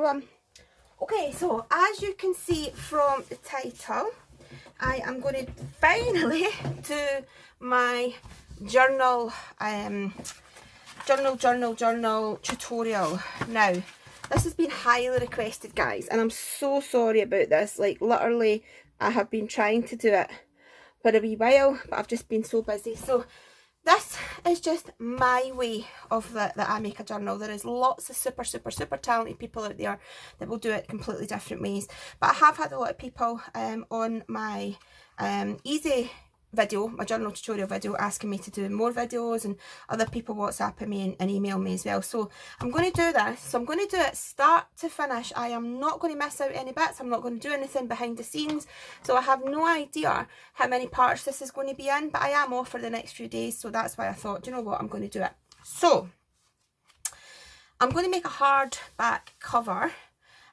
TOBEGLAM. Okay, so as you can see from the title, I am going to finally do my journal tutorial. Now, this has been highly requested, guys, and I'm so sorry about this. Like, literally, I have been trying to do it for a wee while, but I've just been so busy. So this is just my way of that I make a journal. There is lots of super talented people out there that will do it completely different ways. But I have had a lot of people on my easy video, my journal tutorial video, asking me to do more videos, and other people WhatsApping me and email me as well. So I'm going to do this. So I'm going to do it start to finish. I am not going to miss out any bits. I'm not going to do anything behind the scenes. So I have no idea how many parts this is going to be in, but I am off for the next few days. So that's why I thought, do you know what, I'm going to do it. So I'm going to make a hardback cover.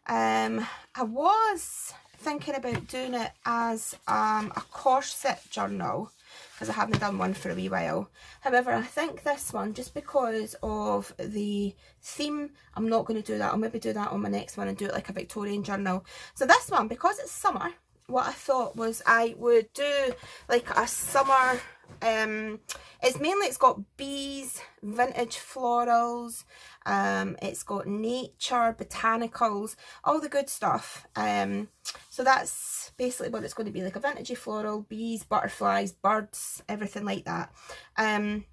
I was thinking about doing it as a corset journal because I haven't done one for a wee while. However, I think this one, just because of the theme, I'm not going to do that. I'll maybe do that on my next one and do it like a Victorian journal. So this one, because it's summer, what I thought was I would do like a summer, it's got bees, vintage florals, it's got nature, botanicals, all the good stuff. So that's basically what it's going to be, like a vintagey floral, bees, butterflies, birds, everything like that. And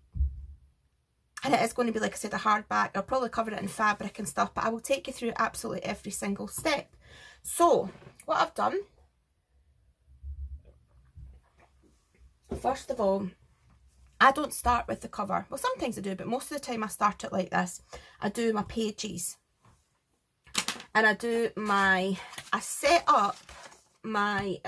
it is going to be, like I said, a hardback. I'll probably cover it in fabric and stuff, but I will take you through absolutely every single step. So what I've done, first of all, I don't start with the cover. Well, sometimes I do, but most of the time I start it like this. I do my pages. And I set up my,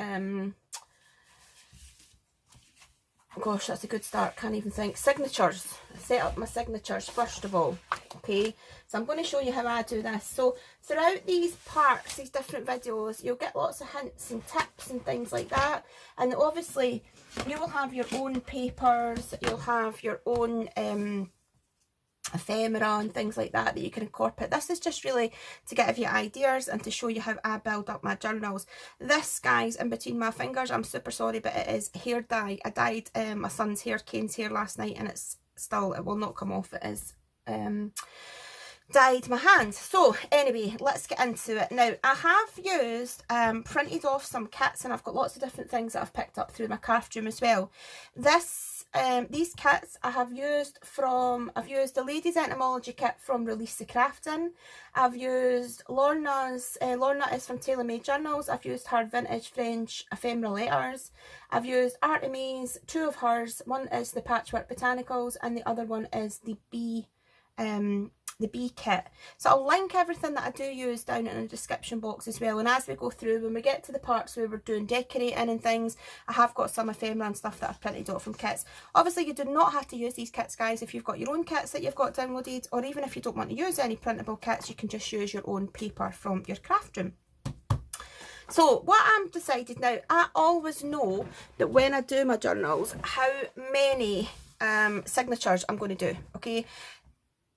gosh, that's a good start, can't even think, signatures. I set up my signatures first of all, okay? So I'm going to show you how I do this. So throughout these parts, these different videos, you'll get lots of hints and tips and things like that. And obviously, you will have your own papers, you'll have your own ephemera and things like that you can incorporate. This is just really to give you ideas and to show you how I build up my journals. This, guys, in between my fingers, I'm super sorry, but it is hair dye. I dyed my son's hair, Kane's hair, last night, and it's still, it will not come off. It is dyed my hands. So anyway, let's get into it. Now, I have used printed off some kits, and I've got lots of different things that I've picked up through my craft room as well. These kits I've used the Ladies Entomology kit from Release the Crafting. I've used Lorna is from Tailor Made Journals. I've used her Vintage French Ephemera Letters. I've used Artemis, two of hers. One is the Patchwork Botanicals and the other one is the bee kit. So I'll link everything that I do use down in the description box as well. And as we go through, when we get to the parts where we're doing decorating and things, I have got some ephemera and stuff that I've printed out from kits. Obviously, you do not have to use these kits, guys. If you've got your own kits that you've got downloaded, or even if you don't want to use any printable kits, you can just use your own paper from your craft room. So what I'm decided now, I always know that when I do my journals, how many signatures I'm going to do, okay?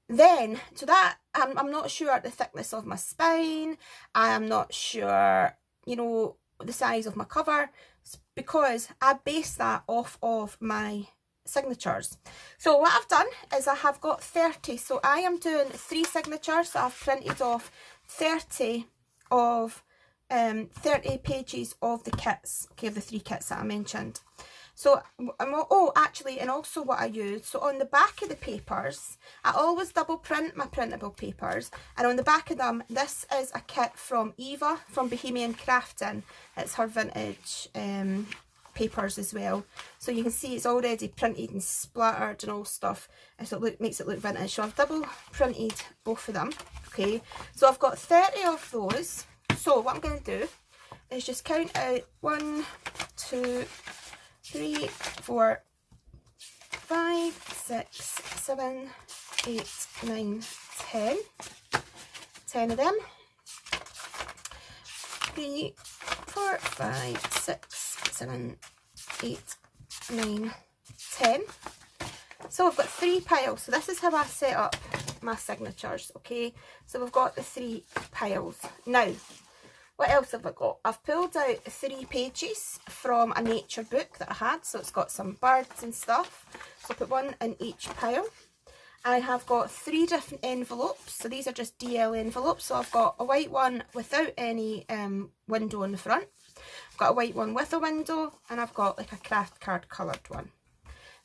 Then, so that, I'm not sure the thickness of my spine, I am not sure, you know, the size of my cover, because I base that off of my signatures. So what I've done is I have got 30, so I am doing 3 signatures, so I've printed off 30 pages of the kits, okay, of the 3 kits that I mentioned. So, oh, actually, and also what I use, so on the back of the papers, I always double print my printable papers, and on the back of them, this is a kit from Eva, from Bohemian Crafting. It's her vintage papers as well. So you can see it's already printed and splattered and all stuff, so it makes it look vintage. So I've double printed both of them, okay. So I've got 30 of those. So what I'm going to do is just count out 1, 2, 3, 4, 5, 6, 7, 8, 9, 10. 10 of them. 3, 4, 5, 6, 7, 8, 9, 10. So I've got 3 piles. So this is how I set up my signatures, okay? So we've got the 3 piles. Now, what else have I got? I've pulled out 3 pages from a nature book that I had, so it's got some birds and stuff. So I'll put one in each pile. I have got 3 different envelopes, so these are just DL envelopes. So I've got a white one without any window on the front. I've got a white one with a window, and I've got like a craft card coloured one.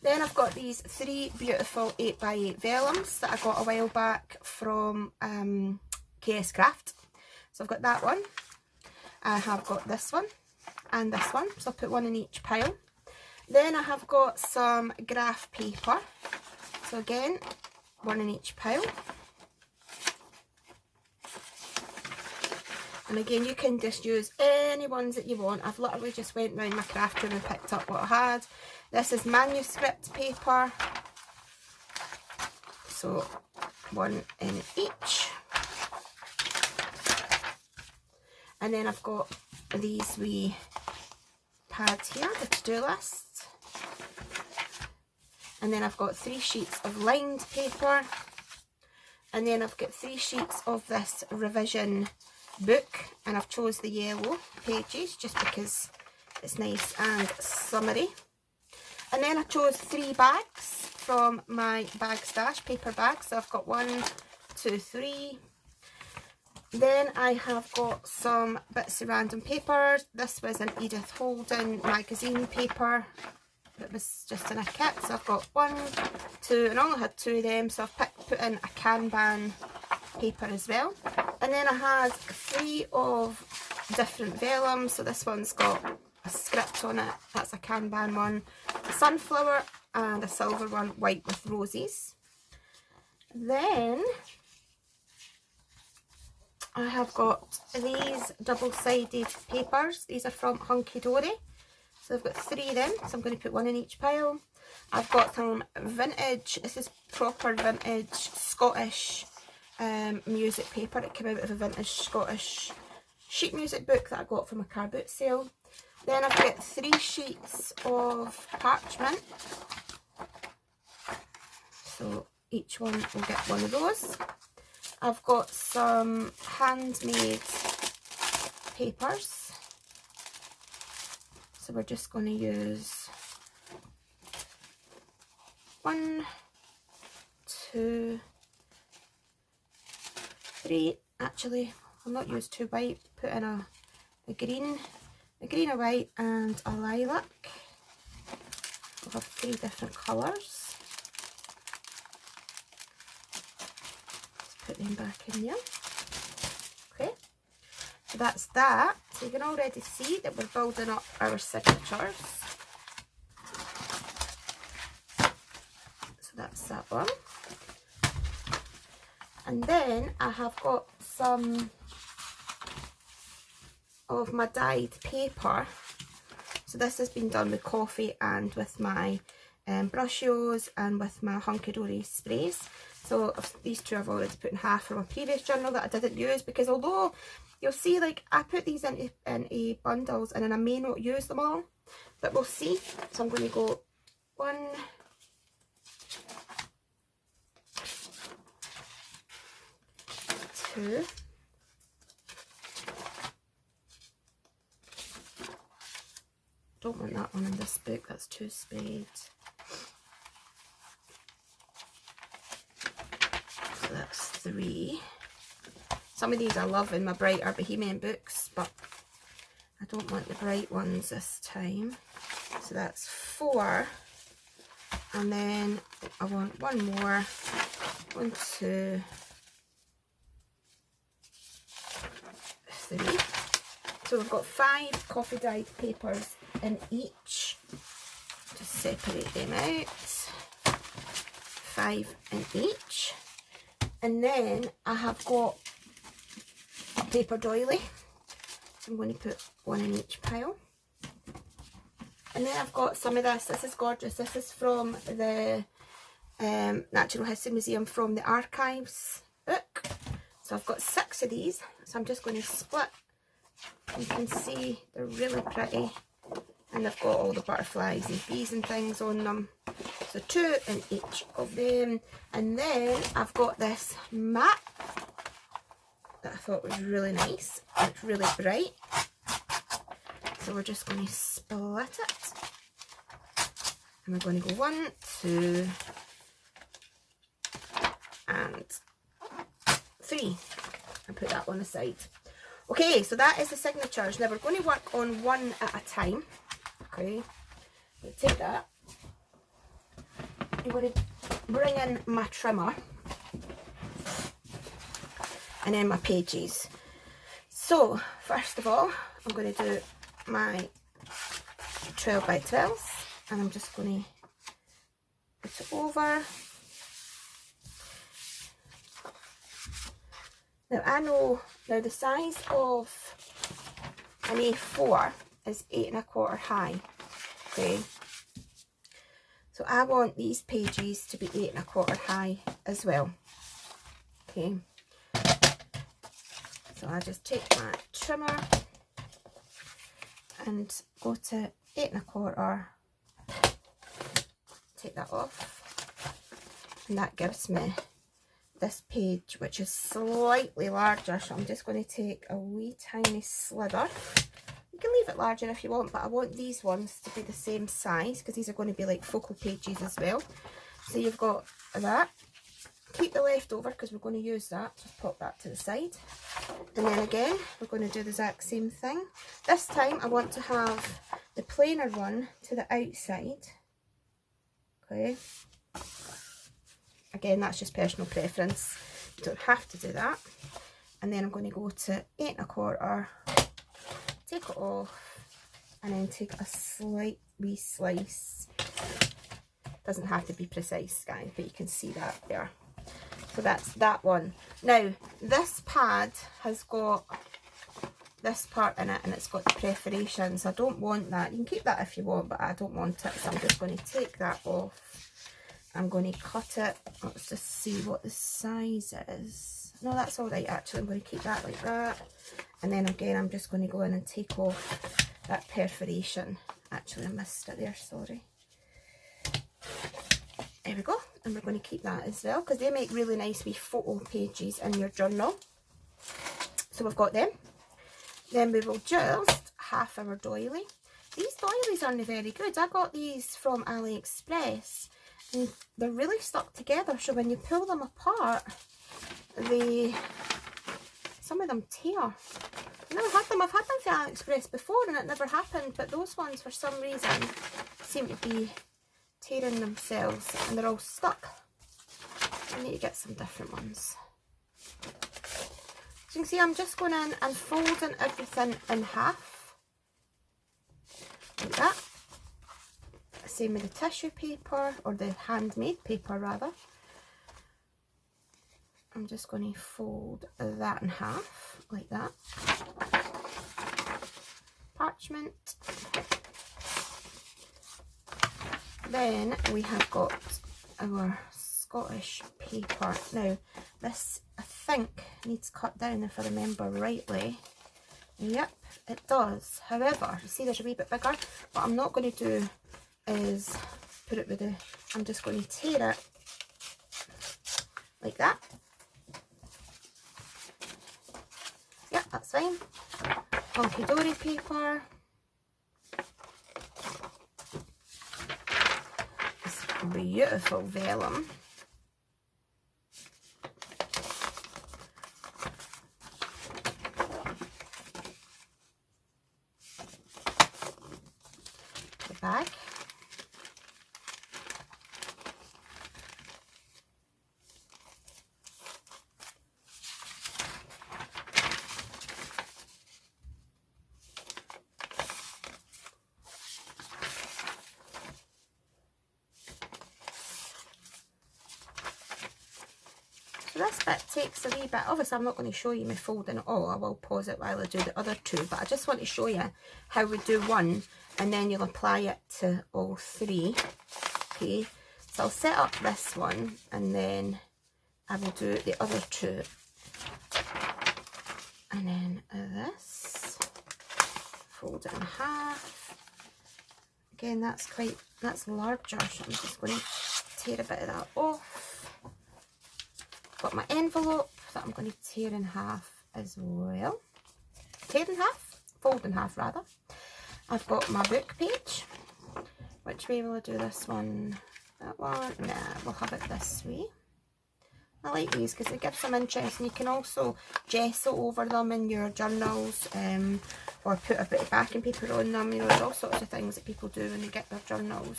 Then I've got these 3 beautiful 8x8 vellums that I got a while back from KS Craft. So I've got that one. I have got this one and this one, so I'll put one in each pile. Then I have got some graph paper, so again, one in each pile. And again, you can just use any ones that you want. I've literally just went round my craft room and picked up what I had. This is manuscript paper, so one in each. And then I've got these wee pads here, the to-do list. And then I've got 3 sheets of lined paper. And then I've got 3 sheets of this revision book. And I've chose the yellow pages just because it's nice and summery. And then I chose 3 bags from my bag stash, paper bags. So I've got 1, 2, 3. Then I have got some bits of random paper. This was an Edith Holden magazine paper. It was just in a kit. So I've got 1, 2, and I only had 2 of them. So I've put in a Kanban paper as well. And then I had 3 of different vellums. So this one's got a script on it. That's a Kanban one. A sunflower and a silver one, white with roses. Then I have got these double-sided papers. These are from Hunky Dory. So I've got 3 of them, so I'm going to put 1 in each pile. I've got some vintage, this is proper vintage Scottish music paper. It came out of a vintage Scottish sheet music book that I got from a car boot sale. Then I've got 3 sheets of parchment. So each one will get 1 of those. I've got some handmade papers. So we're just going to use 1, 2, 3. Actually, I'll not use 2 white. Put in a green, a white, and a lilac. We'll have 3 different colours. Put them back in there. Okay, so that's that. So you can already see that we're building up our signatures. So that's that one. And then I have got some of my dyed paper. So this has been done with coffee and with my brushios and with my Hunky Dory sprays. So these 2 I've already put in half from a previous journal that I didn't use, because although you'll see, like, I put these into bundles and then I may not use them all, but we'll see. So I'm going to go 1, 2, don't want that one in this book, that's too sprayed. So that's 3. Some of these I love in my brighter Bohemian books, but I don't want the bright ones this time. So that's 4. And then I want 1 more. 1, 2, 3. So we've got 5 coffee dyed papers in each. Just separate them out. 5 in each. And then I have got a paper doily. So I'm going to put 1 in each pile. And then I've got some of this. This is gorgeous. This is from the Natural History Museum from the Archives book. So I've got 6 of these. So I'm just going to split. You can see they're really pretty. And and they've got all the butterflies and bees and things on them. So 2 in each of them. And then I've got this mat that I thought was really nice. It's really bright. So we're just going to split it. And we're going to go 1, 2, and 3. And put that one aside. Okay, so that is the signatures. Now we're going to work on one at a time. Okay, we'll take that. I'm going to bring in my trimmer and then my pages. So first of all, I'm going to do my 12 by 12s, and I'm just going to put it over. Now I know, now the size of an A4 is 8 1/4 high, okay, so I want these pages to be 8 1/4 high as well, okay. So I just take my trimmer and go to 8 1/4, take that off, and that gives me this page, which is slightly larger. So I'm just going to take a wee tiny slither. You can leave it larger if you want, but I want these ones to be the same size because these are going to be like focal pages as well. So you've got that. Keep the leftover because we're going to use that. Just pop that to the side. And then again, we're going to do the exact same thing. This time I want to have the plainer one to the outside. Okay. Again, that's just personal preference. You don't have to do that. And then I'm going to go to 8 1/4, take it off, and then take a slight wee slice. Doesn't have to be precise, guys, but you can see that there. So that's that one. Now, this pad has got this part in it, and it's got the perforations. I don't want that. You can keep that if you want, but I don't want it. So I'm just going to take that off. I'm going to cut it. Let's just see what the size is. No, that's all right, actually. I'm going to keep that like that. And then again, I'm just going to go in and take off that perforation. Actually, I missed it there, sorry. There we go. And we're going to keep that as well, because they make really nice wee photo pages in your journal. So we've got them. Then we will just half our doily. These doilies aren't very good. I got these from AliExpress. And they're really stuck together, so when you pull them apart, some of them tear. I've never had them. I've had them from AliExpress before and it never happened, but those ones for some reason seem to be tearing themselves and they're all stuck. I need to get some different ones. So you can see I'm just going in and folding everything in half, like that. Same with the tissue paper, or the handmade paper rather. I'm just going to fold that in half, like that. Parchment. Then we have got our Scottish paper. Now, this I think needs cut down if I remember rightly. Yep, it does. However, you see there's a wee bit bigger. What I'm not going to do is put it with the, I'm just going to tear it like that. Yep, that's fine. Hunky dory paper. This beautiful vellum. The bag. This bit takes a wee bit. Obviously I'm not going to show you me folding it all. I will pause it while I do the other two, but I just want to show you how we do one and then you'll apply it to all three. Okay, so I'll set up this one and then I will do the other two, and then this, fold it in half, Again, that's larger, so I'm just going to tear a bit of that off. Got my envelope that I'm going to tear in half as well. Tear in half? Fold in half, rather. I've got my book page. Which way will I do this one? That one? Nah, we'll have it this way. I like these because they give some interest, and you can also gesso over them in your journals, or put a bit of backing paper on them. You know, there's all sorts of things that people do when they get their journals.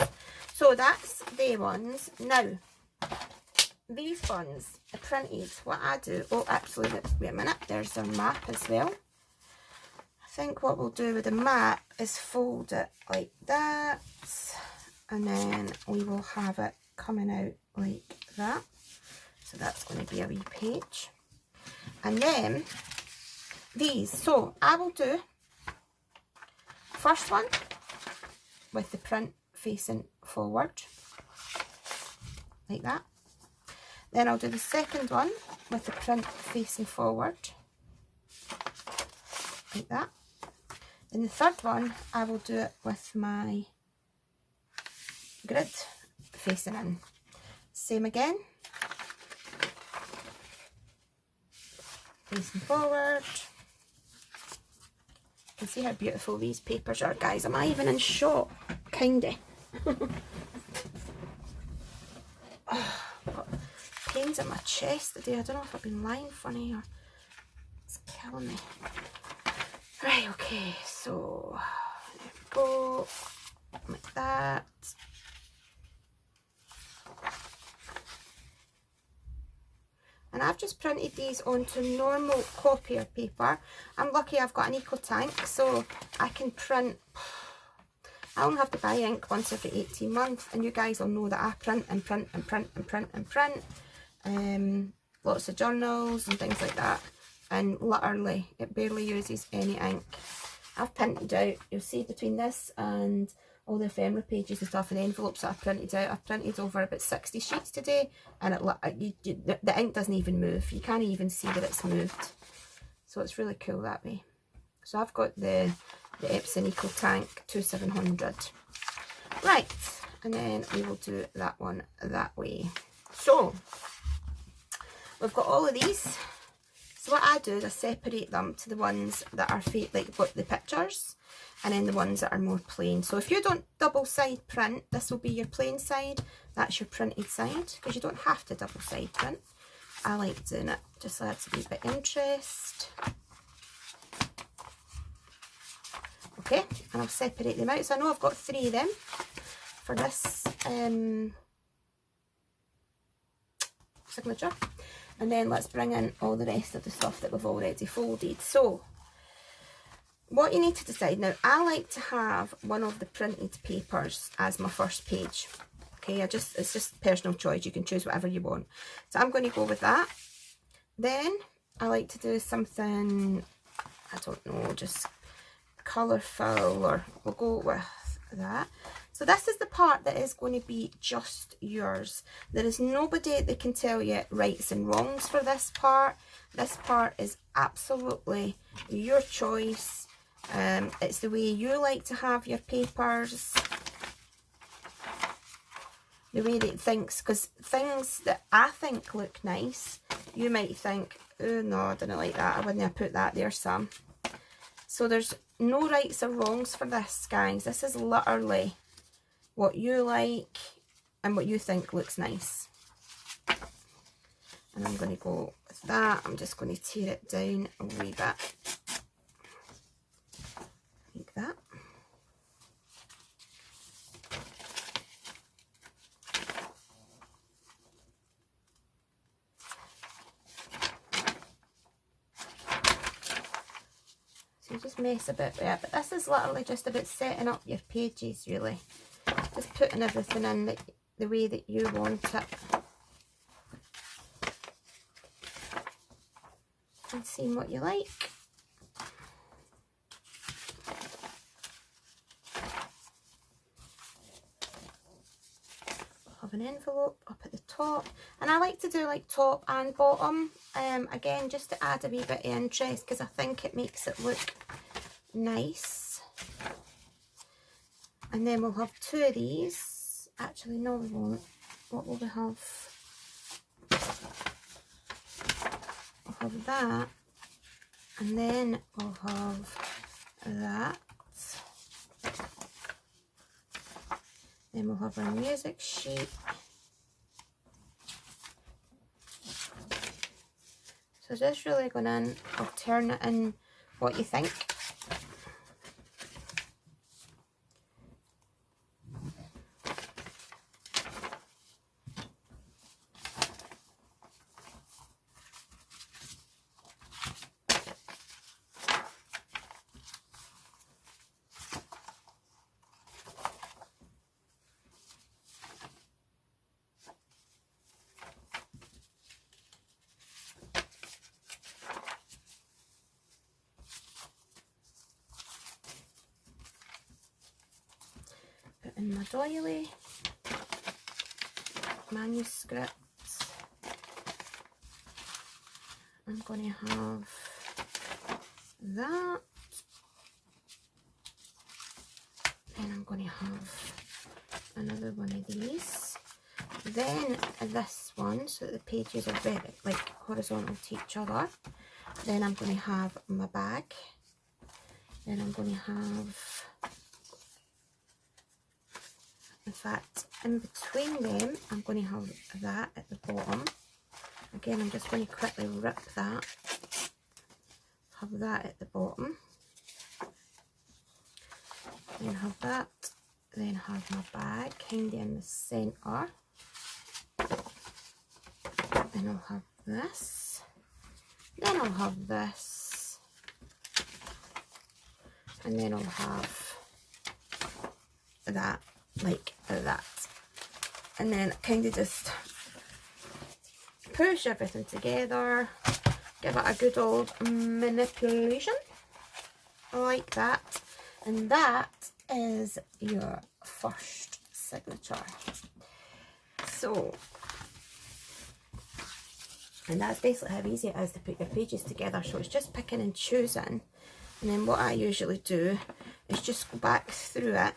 So that's the ones. Now, these ones are printed. What I do, oh actually, wait a minute, there's a map as well. I think what we'll do with the map is fold it like that, and then we will have it coming out like that. So that's going to be a wee page. And then these, so I will do first one with the print facing forward like that. Then I'll do the second one with the print facing forward like that. Then the third one I will do it with my grid facing in. Same again. Facing forward. You can see how beautiful these papers are, guys. Am I even in shot? Kinda. Oh, I've got pains in my chest today. I don't know if I've been lying funny or it's killing me. Right, okay, so there we go. Like that. And I've just printed these onto normal copier paper. I'm lucky I've got an eco tank, so I can print. I only have to buy ink once every 18 months, and you guys will know that I print and print and print and print and print. Lots of journals and things like that. And literally, it barely uses any ink. I've printed out, you'll see between this and all the ephemera pages and stuff and envelopes that I've printed out, I've printed over about 60 sheets today, and the ink doesn't even move. You can't even see that it's moved. So it's really cool that way. So I've got the Epson Eco Tank 2700. Right, and then we will do that one that way. So we've got all of these. So what I do is I separate them to the ones that are like got the pictures, and then the ones that are more plain. So if you don't double side print, this will be your plain side, that's your printed side, because you don't have to double side print. I like doing it, just so that's a wee bit interest. Okay, and I'll separate them out. So I know I've got 3 of them for this signature. And then let's bring in all the rest of the stuff that we've already folded. So, what you need to decide now, I like to have one of the printed papers as my first page. Okay, it's just personal choice. You can choose whatever you want. So I'm going to go with that. Then I like to do something, I don't know, just colourful, or we'll go with that. So this is the part that is going to be just yours. There is nobody that can tell you rights and wrongs for this part. This part is absolutely your choice. It's the way you like to have your papers. The way that it thinks, because things that I think look nice, you might think, oh no, I didn't like that. I wouldn't have put that there, Sam. So there's no rights or wrongs for this, guys. This is literally what you like and what you think looks nice. And I'm going to go with that. I'm just going to tear it down a wee bit like that. So you just mess a bit with it, but this is literally just about setting up your pages, really. Just putting everything in the way that you want it. And seeing what you like. Have an envelope up at the top. And I like to do like top and bottom. Again, just to add a wee bit of interest, because I think it makes it look nice. And then we'll have 2 of these. Actually, no, we won't. What will we have? We'll have that. And then we'll have that. Then we'll have our music sheet. So just really going in, alternate in what you think. Put in my doily, manuscripts. I'm going to have that. Then I'm going to have another one of these. Then this one, so that the pages are very like horizontal to each other. Then I'm going to have my bag. Then I'm going to have, in fact, in between them, I'm going to have that at the bottom. Again, I'm just going to quickly rip that. Have that at the bottom. Then have that. Then have my bag kind of in the centre. Then I'll have this. Then I'll have this. And then I'll have that, like that. And then kind of just push everything together. Give it a good old manipulation. Like that. And that is your first signature. So, and that's basically how easy it is to put your pages together. So it's just picking and choosing. And then what I usually do is just go back through it,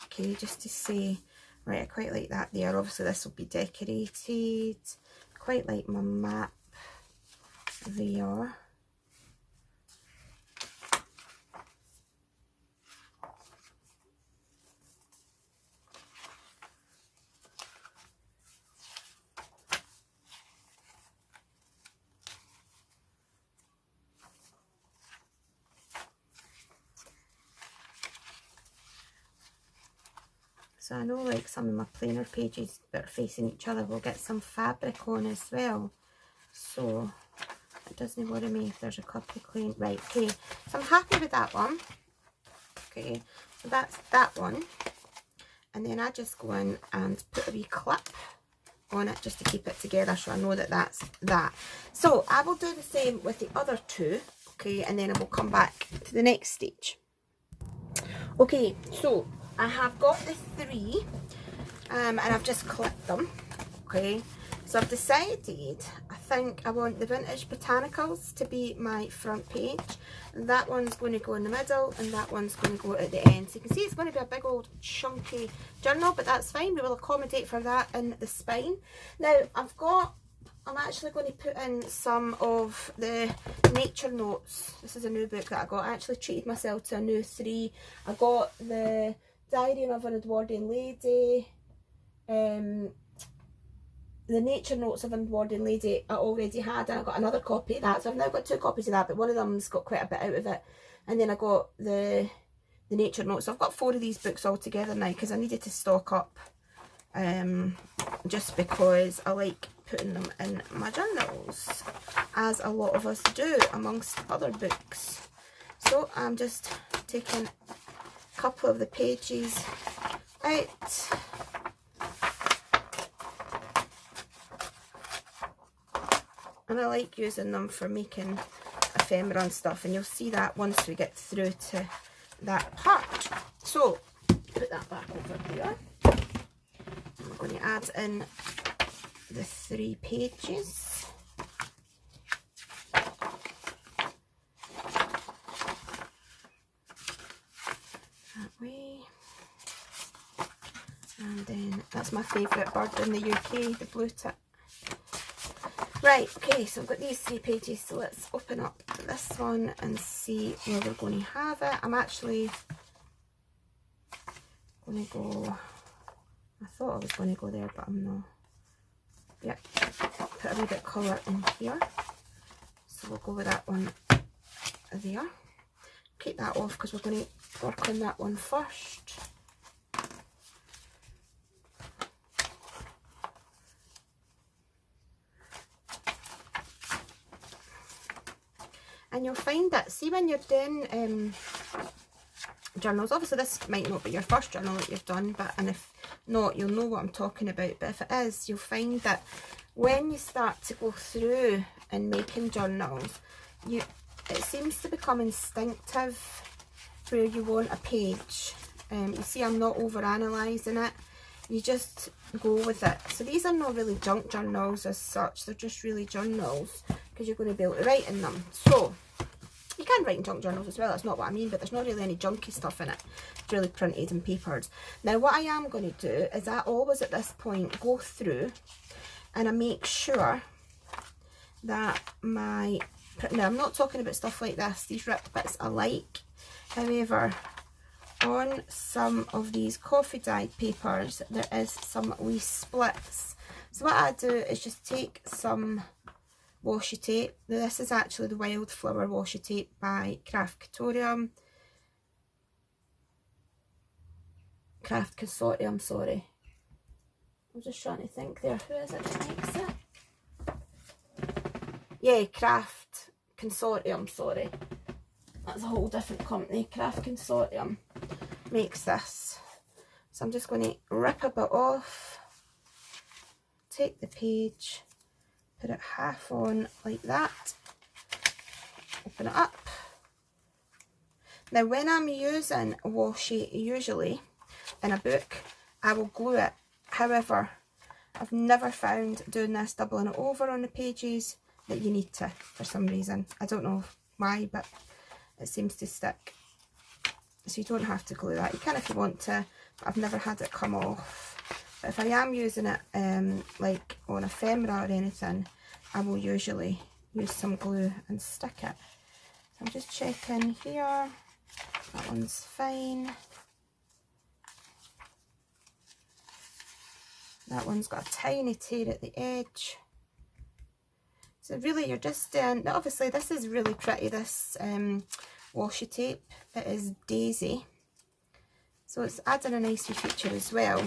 okay, just to say, right, I quite like that there. Obviously this will be decorated. Quite like my map there. So I know like some of my plainer pages that are facing each other will get some fabric on as well. So it doesn't worry me if there's a couple of clean. Right, okay. So I'm happy with that one. Okay, so that's that one. And then I just go in and put a wee clip on it just to keep it together so I know that that's that. So I will do the same with the other two. Okay, and then I will come back to the next stage. Okay, so I have got the 3 and I've just clipped them. Okay, so I've decided I think I want the Vintage Botanicals to be my front page. That one's going to go in the middle and that one's going to go at the end. So you can see it's going to be a big old chunky journal, but that's fine. We will accommodate for that in the spine. Now I'm actually going to put in some of the nature notes. This is a new book that I got. I actually treated myself to a new 3. I got the Diary of an Edwardian Lady, the Nature Notes of an Edwardian Lady I already had, and I got another copy of that. So I've now got 2 copies of that, but one of them's got quite a bit out of it. And then I got the Nature Notes. So I've got 4 of these books all together now because I needed to stock up, just because I like putting them in my journals, as a lot of us do, amongst other books. So I'm just taking a couple of the pages out. And I like using them for making ephemera and stuff, and you'll see that once we get through to that part. So put that back over here. I'm going to add in the 3 pages. That way. That's my favourite bird in the UK, the blue tit. Right, okay, so I've got these 3 pages, so let's open up this one and see where we're going to have it. I'm actually going to go, I thought I was going to go there, but I'm not. Yep, put a wee bit of colour in here. So we'll go with that one there. Keep that off because we're going to work on that one first. And you'll find that, see when you're doing journals, obviously this might not be your first journal that you've done, and if not, you'll know what I'm talking about. But if it is, you'll find that when you start to go through and making journals, it seems to become instinctive where you want a page. You see, I'm not over analysing it. You just go with it. So these are not really junk journals as such. They're just really journals because you're going to be able to write in them. So you can write in junk journals as well, that's not what I mean, but there's not really any junky stuff in it. It's really printed and papered. Now what I am going to do is I always at this point go through and I make sure that now I'm not talking about stuff like this, these ripped bits I like. However, on some of these coffee dyed papers there is some wee splits. So what I do is just take some washi tape. Now this is actually the Wildflower washi tape by Craft Consortium, sorry. I'm just trying to think there, who is it that makes it? Yeah, Craft Consortium, sorry. That's a whole different company. Craft Consortium makes this. So I'm just going to rip a bit off, take the page, put it half on like that, open it up. Now when I'm using washi, usually in a book, I will glue it. However, I've never found doing this, doubling it over on the pages, that you need to for some reason. I don't know why, but it seems to stick. So you don't have to glue that. You can if you want to, but I've never had it come off. But if I am using it like on ephemera or anything, I will usually use some glue and stick it. So I'm just checking here. That one's fine. That one's got a tiny tear at the edge. So really you're just doing, obviously this is really pretty, this washi tape. It is Daisy. So it's adding a nice wee feature as well.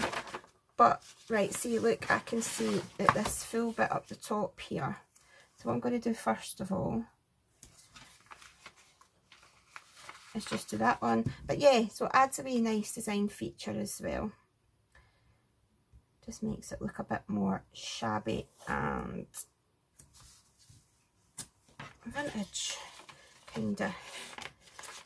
But, right, see, look, I can see that this full bit up the top here. So what I'm going to do first of all is just do that one. But yeah, so it adds a wee nice design feature as well. Just makes it look a bit more shabby and vintage, kinda.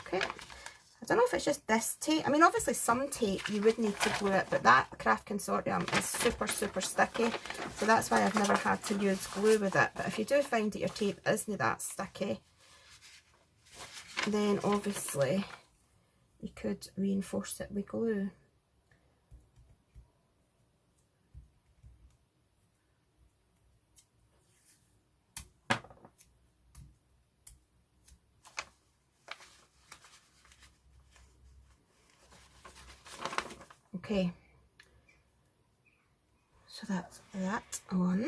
Okay, I don't know if it's just this tape. I mean, obviously some tape you would need to glue it, but that Craft Consortium is super, super sticky. So that's why I've never had to use glue with it. But if you do find that your tape isn't that sticky, then obviously you could reinforce it with glue. Okay, so that's that on.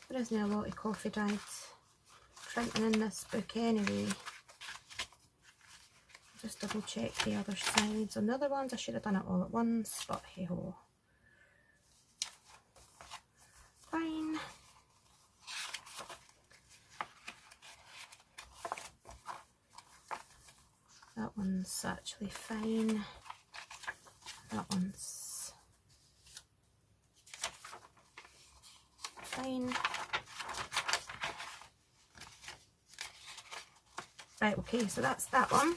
There isn't a lot of coffee dyed printing in this book anyway. Just double check the other sides. On the other ones I should have done it all at once, but hey ho. Fine. That one's actually fine. That one's fine. Right, okay, so that's that one.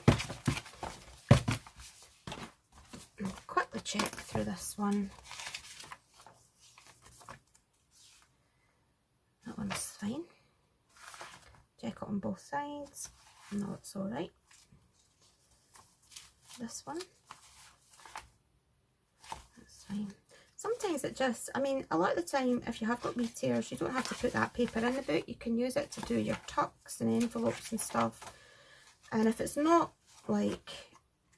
I'll quickly check through this one. That one's fine. Check it on both sides. No, it's alright. this one. That's fine. Sometimes it just, I mean, a lot of the time, if you have got wee tears, you don't have to put that paper in the book. You can use it to do your tucks and envelopes and stuff. And if it's not like,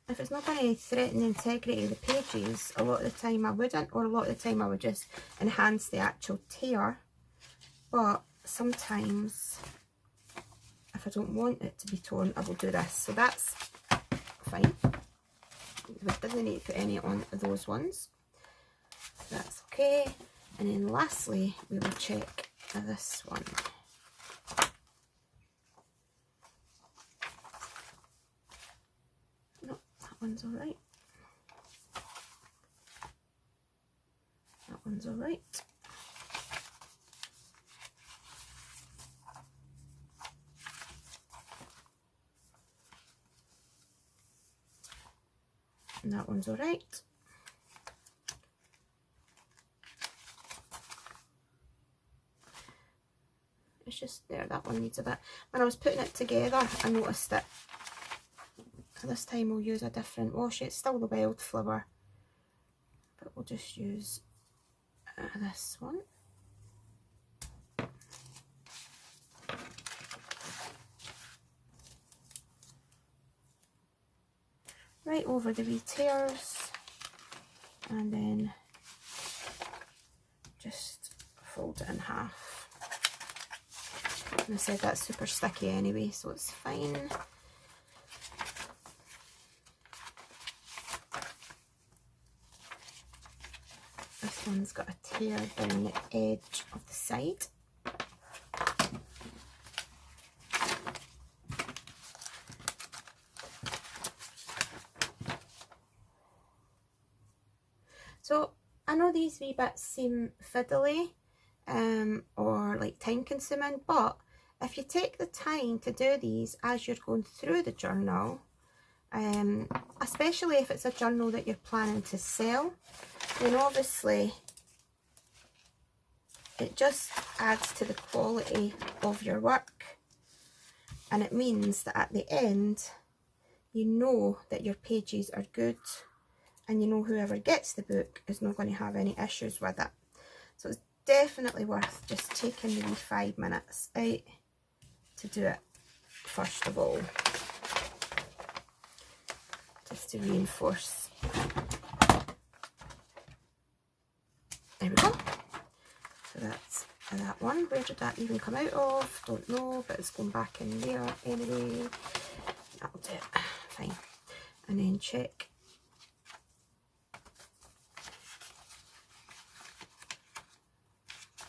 if it's not going to threaten the integrity of the pages, a lot of the time I wouldn't, or a lot of the time I would just enhance the actual tear. But sometimes, if I don't want it to be torn, I will do this. So that's fine. We didn't need to put any on those ones. That's okay. And then lastly, we will check this one. No, that one's alright. That one's alright. And that one's alright. It's just there, that one needs a bit. When I was putting it together, I noticed that this time we'll use a different washi. It's still the wildflower, but we'll just use this one. Right over the wee tears, and then just fold it in half. And I said that's super sticky anyway, so it's fine. This one's got a tear down the edge of the side. So I know these wee bits seem fiddly or like time consuming, but if you take the time to do these as you're going through the journal, especially if it's a journal that you're planning to sell, then obviously it just adds to the quality of your work, and it means that at the end you know that your pages are good, and you know whoever gets the book is not going to have any issues with it. So it's definitely worth just taking the 5 minutes out to do it first of all, just to reinforce. There we go. So that's that one. Where did that even come out of? Don't know, but it's going back in there anyway. That'll do it. Fine. And then check.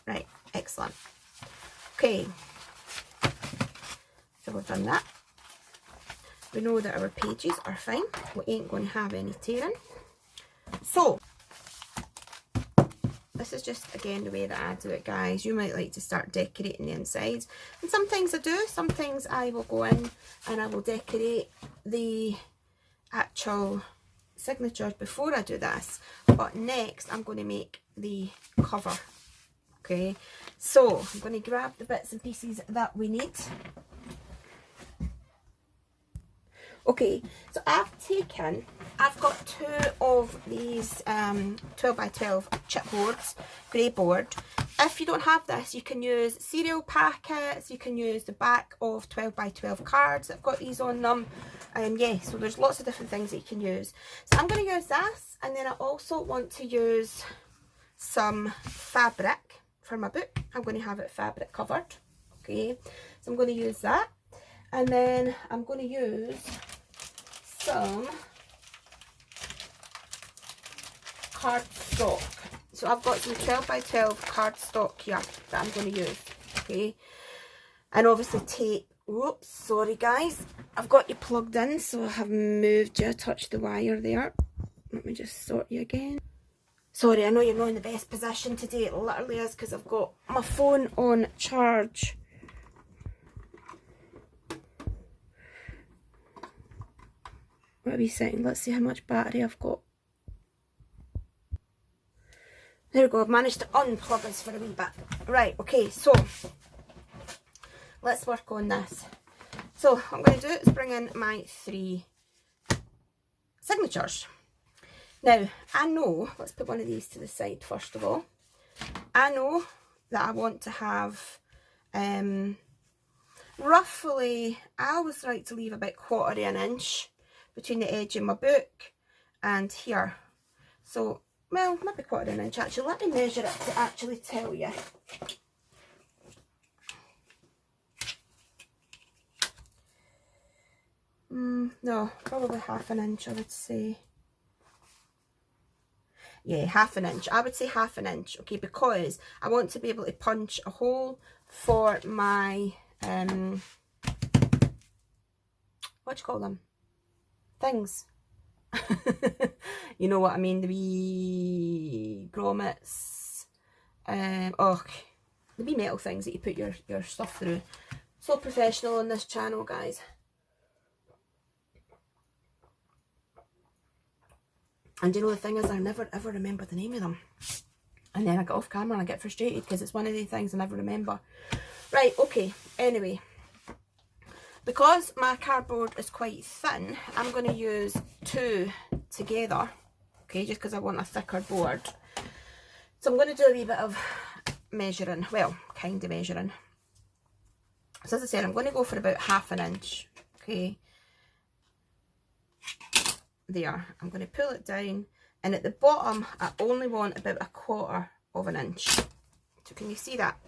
Right, excellent. Okay, so we've done that. We know that our pages are fine. We ain't going to have any tearing. So, this is just, again, the way that I do it, guys. You might like to start decorating the insides. And sometimes I do. Sometimes I will go in and I will decorate the actual signatures before I do this. But next, I'm going to make the cover. Okay, so I'm going to grab the bits and pieces that we need. Okay, so I've got 2 of these 12 by 12 chipboards, grey board. If you don't have this, you can use cereal packets, you can use the back of 12 by 12 cards. I've got these on them. Yeah, so there's lots of different things that you can use. So I'm going to use this, and then I also want to use some fabric for my book. I'm going to have it fabric covered. Okay, so I'm going to use that, and then I'm going to use some cardstock. So I've got some 12 by 12 cardstock here that I'm going to use. Okay, and obviously tape. Whoops, sorry guys, I've got you plugged in, so I have moved you, touched the wire there. Let me just sort you again. Sorry, I know you're not in the best position today. It literally is because I've got my phone on charge. Wait a wee second, let's see how much battery I've got. There we go, I've managed to unplug us for a wee bit. Right, okay, so let's work on this. So what I'm going to do is bring in my 3 signatures. Now, I know, let's put one of these to the side first of all. I know that I want to have roughly, I always like to leave about 1/4 of an inch between the edge of my book and here. So, well, maybe 1/4 of an inch actually. Let me measure it to actually tell you. No, probably 1/2 inch I would say. Yeah, 1/2 inch. I would say 1/2 inch, okay, because I want to be able to punch a hole for my, what do you call them? Things. You know what I mean, the wee grommets, oh, the wee metal things that you put your stuff through. So professional on this channel, guys. And you know the thing is, I never ever remember the name of them. And then I get off camera and I get frustrated because it's one of the things I never remember. Right, okay, anyway. Because my cardboard is quite thin, I'm going to use 2 together. Okay, just because I want a thicker board. So I'm going to do a wee bit of measuring. Well, kind of measuring. So as I said, I'm going to go for about 1/2 inch. Okay. There, I'm going to pull it down, and at the bottom I only want about 1/4 of an inch. So can you see that?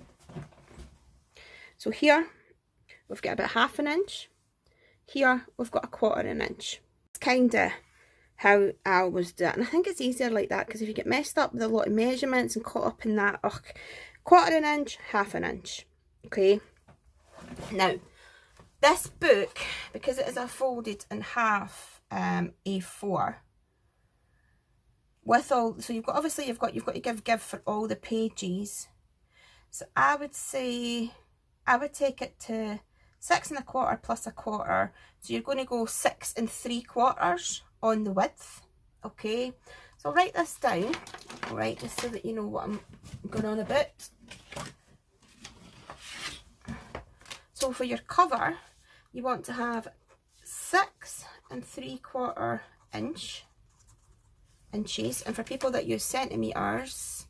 So here we've got about 1/2 inch, here we've got 1/4 of an inch. It's kind of how I always do it, and I think it's easier like that, because if you get messed up with a lot of measurements and caught up in that, 1/4 of an inch, 1/2 inch. Okay, now this book, because it is a folded in half A4 with all, so you've got, obviously you've got to give for all the pages. So I would say I would take it to 6 1/4 plus 1/4. So you're going to go 6 3/4 on the width. Okay, so I'll write this down, all right, just so that you know what I'm going on about. So for your cover, you want to have 6 3/4 inches, and for people that use centimeters,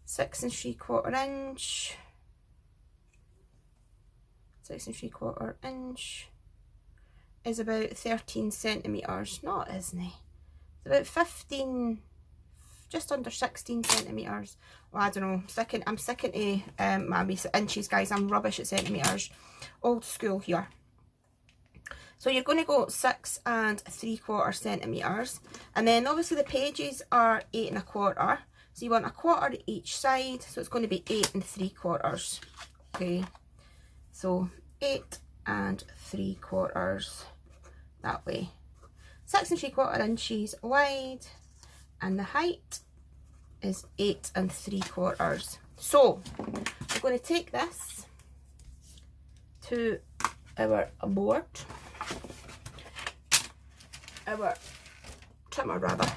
6 3/4 inch, 6 3/4 inch is about 13 centimeters. Not, isn't it? It's about 15, just under 16 centimeters. Well, I don't know. I'm sticking to my inches, guys. I'm rubbish at centimeters. Old school here. So you're going to go 6 3/4 centimeters, and then obviously the pages are 8 1/4. So you want 1/4 each side, so it's going to be 8 3/4. Okay, so 8 3/4 that way. 6 3/4 inches wide, and the height is 8 3/4. So we're going to take this to our board, our trimmer rather.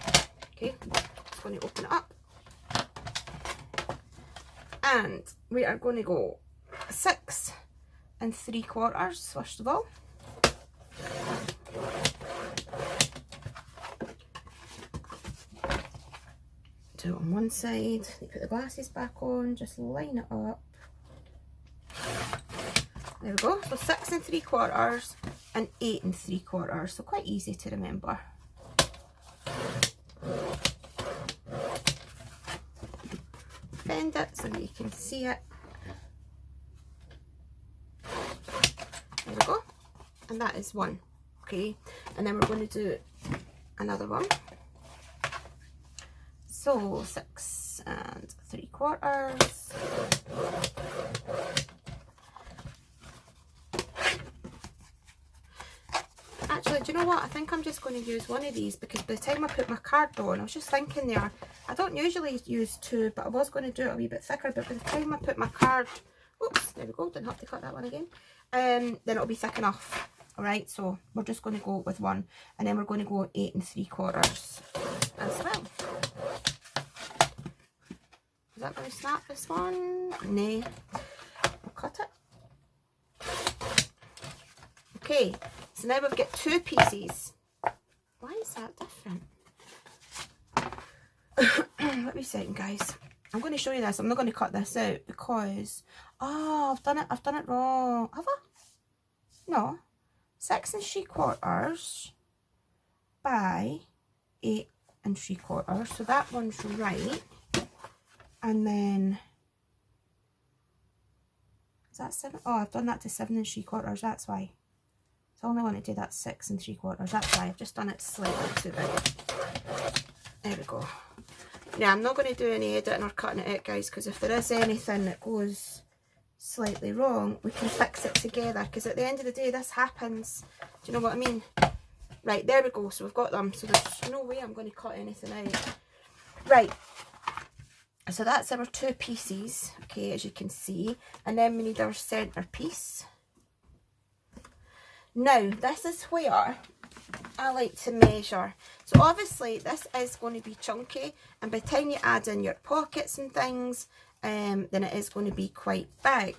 Okay, just going to open it up, and we are going to go 6 3/4 first of all. Do it on one side, you put the glasses back on, just line it up. There we go. So 6 3/4 and 8 3/4. So quite easy to remember. Bend it so that you can see it. There we go. And that is one. Okay. And then we're going to do another one. So 6 3/4. Actually, do you know what? I think I'm just going to use one of these, because by the time I put my card on, I was just thinking there, I don't usually use 2, but I was going to do it a wee bit thicker, but by the time I put my card, oops, there we go, didn't have to cut that one again, then it'll be thick enough. Alright, so we're just going to go with one, and then we're going to go 8 3/4 as well. Is that going to snap this one? No. We'll cut it. Okay, so now we've got 2 pieces. Why is that different? Let me second, guys. I'm going to show you this. I'm not going to cut this out because, oh, I've done it wrong. Have I? No. 6 3/4 by 8 3/4. So that one's right. And then, is that 7? Oh, I've done that to 7 3/4. That's why. So I only want to do that 6 3/4. That's why I've just done it slightly too big. There we go. Yeah, I'm not going to do any editing or cutting it out, guys, because if there is anything that goes slightly wrong, we can fix it together, because at the end of the day, this happens. Do you know what I mean? Right, there we go. So we've got them. So there's no way I'm going to cut anything out. Right. So that's our 2 pieces, okay, as you can see. And then we need our centre piece. Now, this is where I like to measure. So obviously this is going to be chunky, and by the time you add in your pockets and things, then it is going to be quite big.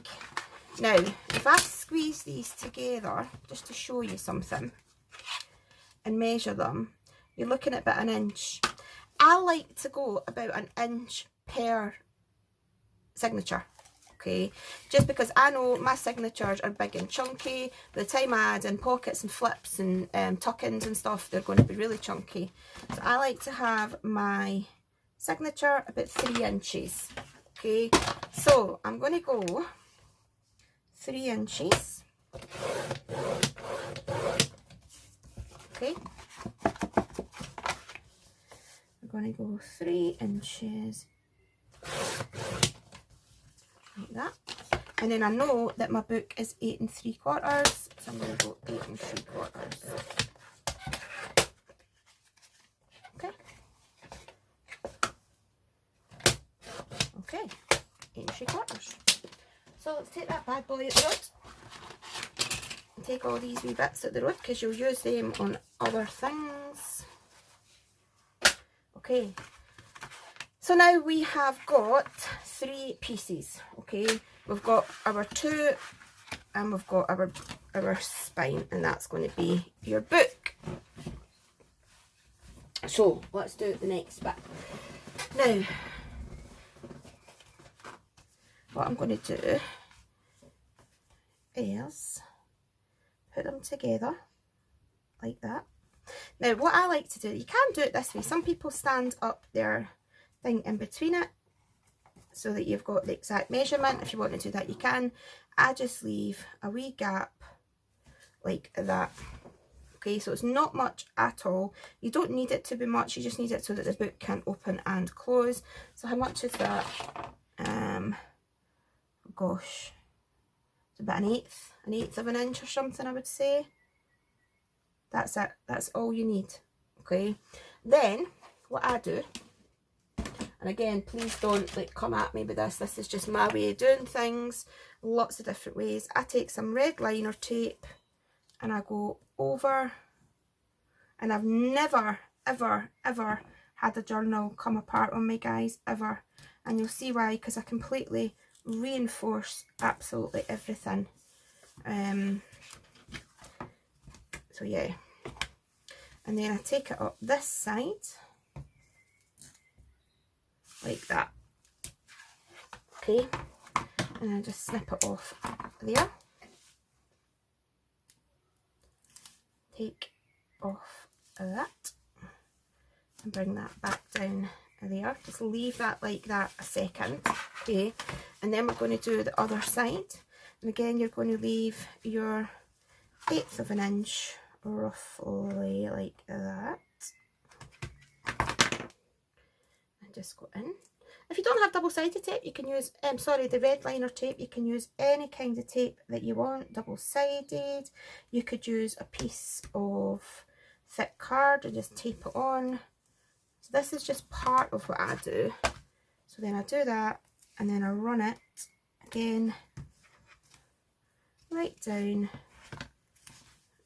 Now, if I squeeze these together, just to show you something, and measure them, you're looking at about 1 inch. I like to go about 1 inch per signature. Okay, just because I know my signatures are big and chunky. By the time I add in pockets and flips and tuck-ins and stuff, they're going to be really chunky. So I like to have my signature about 3 inches. Okay, so I'm going to go 3 inches. Okay, I'm going to go 3 inches. Like that. And then I know that my book is 8 3/4, so I'm going to go 8 3/4. Okay. Okay, 8 3/4. So let's take that bad boy out the road. And take all these wee bits out the road, because you'll use them on other things. Okay. So now we have got 3 pieces, okay? We've got our 2 and we've got our spine, and that's going to be your book. So let's do the next bit. Now, what I'm going to do is put them together like that. Now, what I like to do, you can do it this way. Some people stand up their thing in between it so that you've got the exact measurement. If you want to do that, you can. I just leave a wee gap like that. Okay, so it's not much at all. You don't need it to be much, you just need it so that the book can open and close. So how much is that? Gosh, it's about an eighth of an inch or something, I would say. That's it. That's all you need. Okay, then what I do, and again, please don't like come at me with this. This is just my way of doing things. Lots of different ways. I take some red liner tape and I go over, and I've never, ever, ever had a journal come apart on me, guys, ever. And you'll see why, because I completely reinforce absolutely everything. So yeah. And then I take it up this side. Like that. Okay, and I just snip it off there. Take off that and bring that back down there. Just leave that like that a second. Okay, and then we're going to do the other side. And again, you're going to leave your 1/8 of an inch roughly like that. Just go in. If you don't have double-sided tape, you can use the red liner tape. You can use any kind of tape that you want, double-sided. You could use a piece of thick card and just tape it on. So this is just part of what I do. So then I do that, and then I run it again right down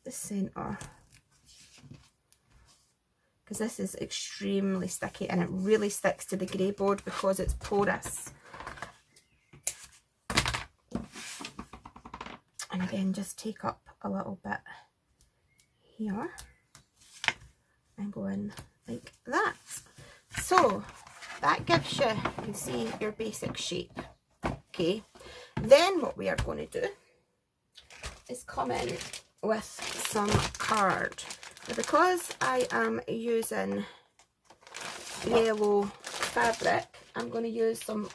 the centre, because this is extremely sticky and it really sticks to the grey board because it's porous. And again, just take up a little bit here and go in like that. So that gives you can see your basic shape. Okay, then what we are going to do is come in with some card. Now, because I am using yellow fabric, I'm going to use some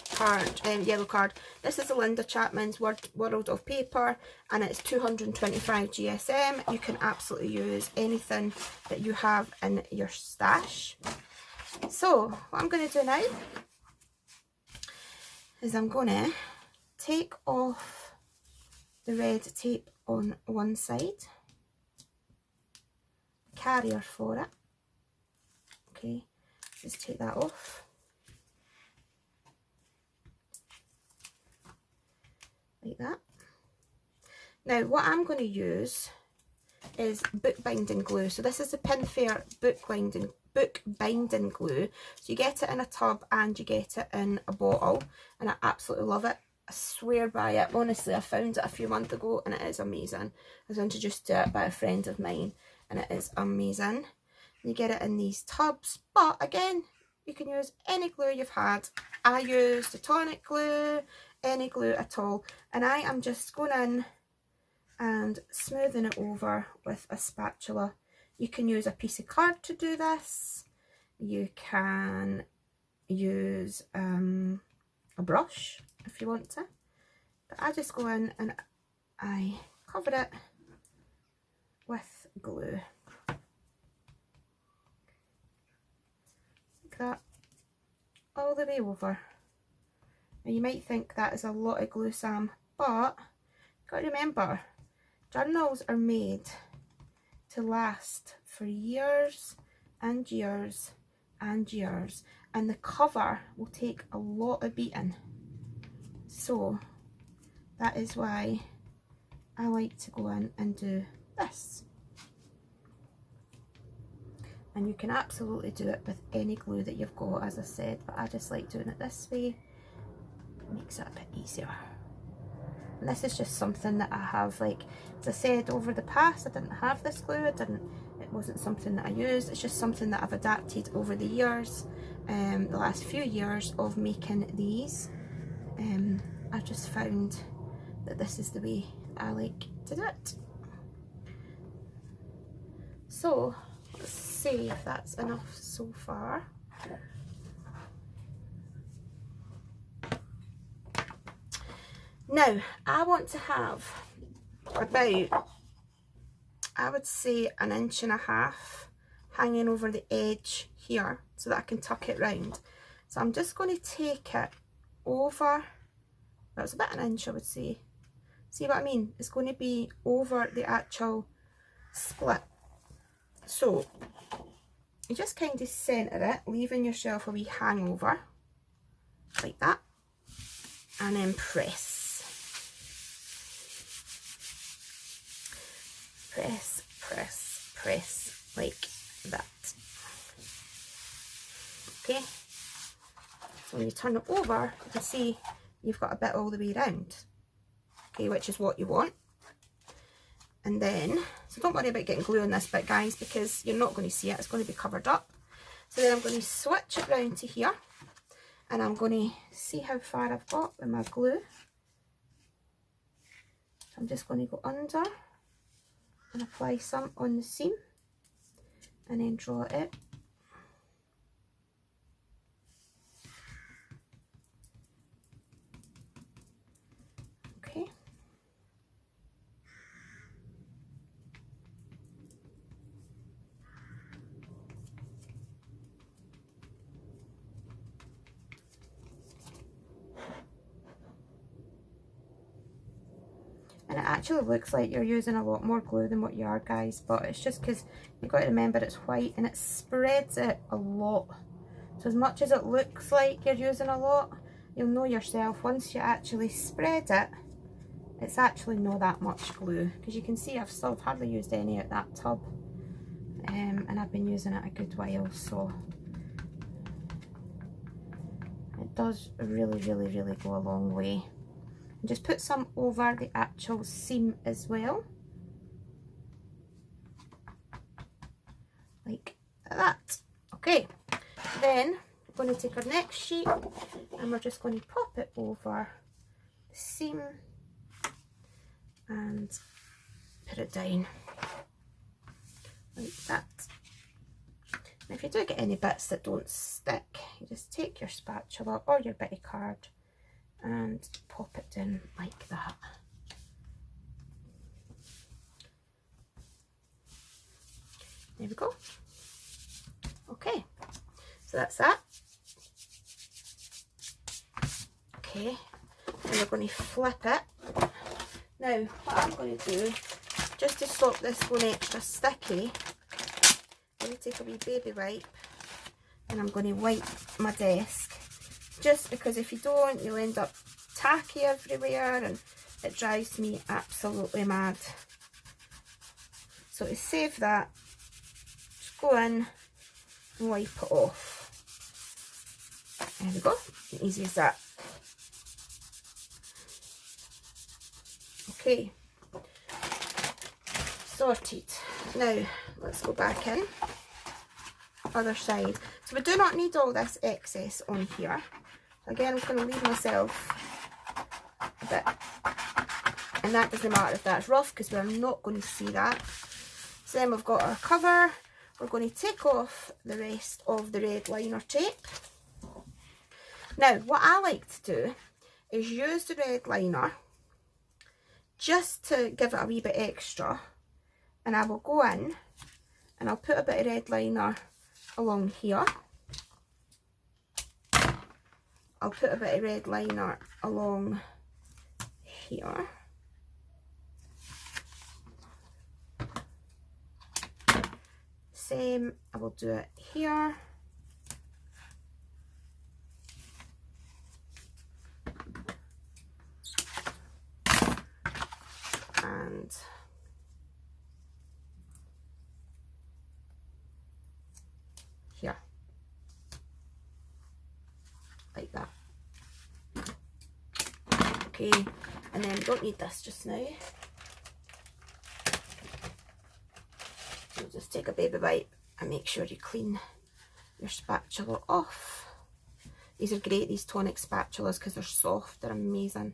yellow card. This is a Linda Chapman's World of Paper, and it's 225 GSM. You can absolutely use anything that you have in your stash. So what I'm going to do now is I'm going to take off the red tape on one side, carrier for it. Okay, just take that off. Like that. Now what I'm going to use is book binding glue. So this is the Pinfair book binding glue. So you get it in a tub and you get it in a bottle, and I absolutely love it. I swear by it. Honestly, I found it a few months ago and it is amazing. I was introduced to it by a friend of mine and it is amazing. You get it in these tubs, but again, you can use any glue you've had. I use the tonic glue, any glue at all, and I am just going in and smoothing it over with a spatula. You can use a piece of card to do this. You can use a brush if you want to, but I just go in and I cover it with glue like that all the way over. Now you might think that is a lot of glue, Sam, but you've got to remember, journals are made to last for years and years and years, and the cover will take a lot of beating. So that is why I like to go in and do this. And you can absolutely do it with any glue that you've got, as I said, but I just like doing it this way. It makes it a bit easier. And this is just something that I have, like, as I said, over the past, I didn't have this glue, it wasn't something that I used, it's just something that I've adapted over the years, the last few years of making these. I've just found that this is the way I like to do it. So let's see if that's enough so far. Now I want to have about, I would say, 1.5 inches hanging over the edge here so that I can tuck it round. So I'm just going to take it over, well, it's about 1 inch, I would say. See what I mean? It's going to be over the actual split. So you just kind of centre it, leaving yourself a wee hangover like that, and then press. Press, press, press like that. Okay, so when you turn it over, you can see you've got a bit all the way around, okay, which is what you want. And then, so don't worry about getting glue on this bit, guys, because you're not going to see it, it's going to be covered up. So then I'm going to switch it round to here, and I'm going to see how far I've got with my glue. I'm just going to go under and apply some on the seam and then draw it out. Okay. And it actually looks like you're using a lot more glue than what you are, guys, but it's just because you've got to remember it's white and it spreads it a lot. So as much as it looks like you're using a lot, you'll know yourself once you actually spread it, it's actually not that much glue, because you can see I've still hardly used any at that tub, and I've been using it a good while, so it does really go a long way. And just put some over the actual seam as well, like like that. Okay, then we're going to take our next sheet and we're just going to pop it over the seam and put it down like that. And if you do get any bits that don't stick, you just take your spatula or your bitty card and pop it down like that. There we go. Okay, so that's that. Okay, and we're going to flip it. Now, what I'm going to do, just to stop this going extra sticky, I'm going to take a wee baby wipe and I'm going to wipe my desk. Just because if you don't, you'll end up tacky everywhere and it drives me absolutely mad. So to save that, just go in and wipe it off. There we go, easy as that. Okay, sorted. Now let's go back in, other side. So we do not need all this excess on here. Again, I'm going to leave myself a bit, and that doesn't matter if that's rough because we're not going to see that. So then we've got our cover. We're going to take off the rest of the red liner tape. Now, what I like to do is use the red liner just to give it a wee bit extra, and I will go in and I'll put a bit of red liner along here. I'll put a bit of red liner along here. Same, I will do it here. And here, like that. Okay, and then we don't need this just now. So just take a baby wipe and make sure you clean your spatula off. These are great, these tonic spatulas, because they're soft, they're amazing.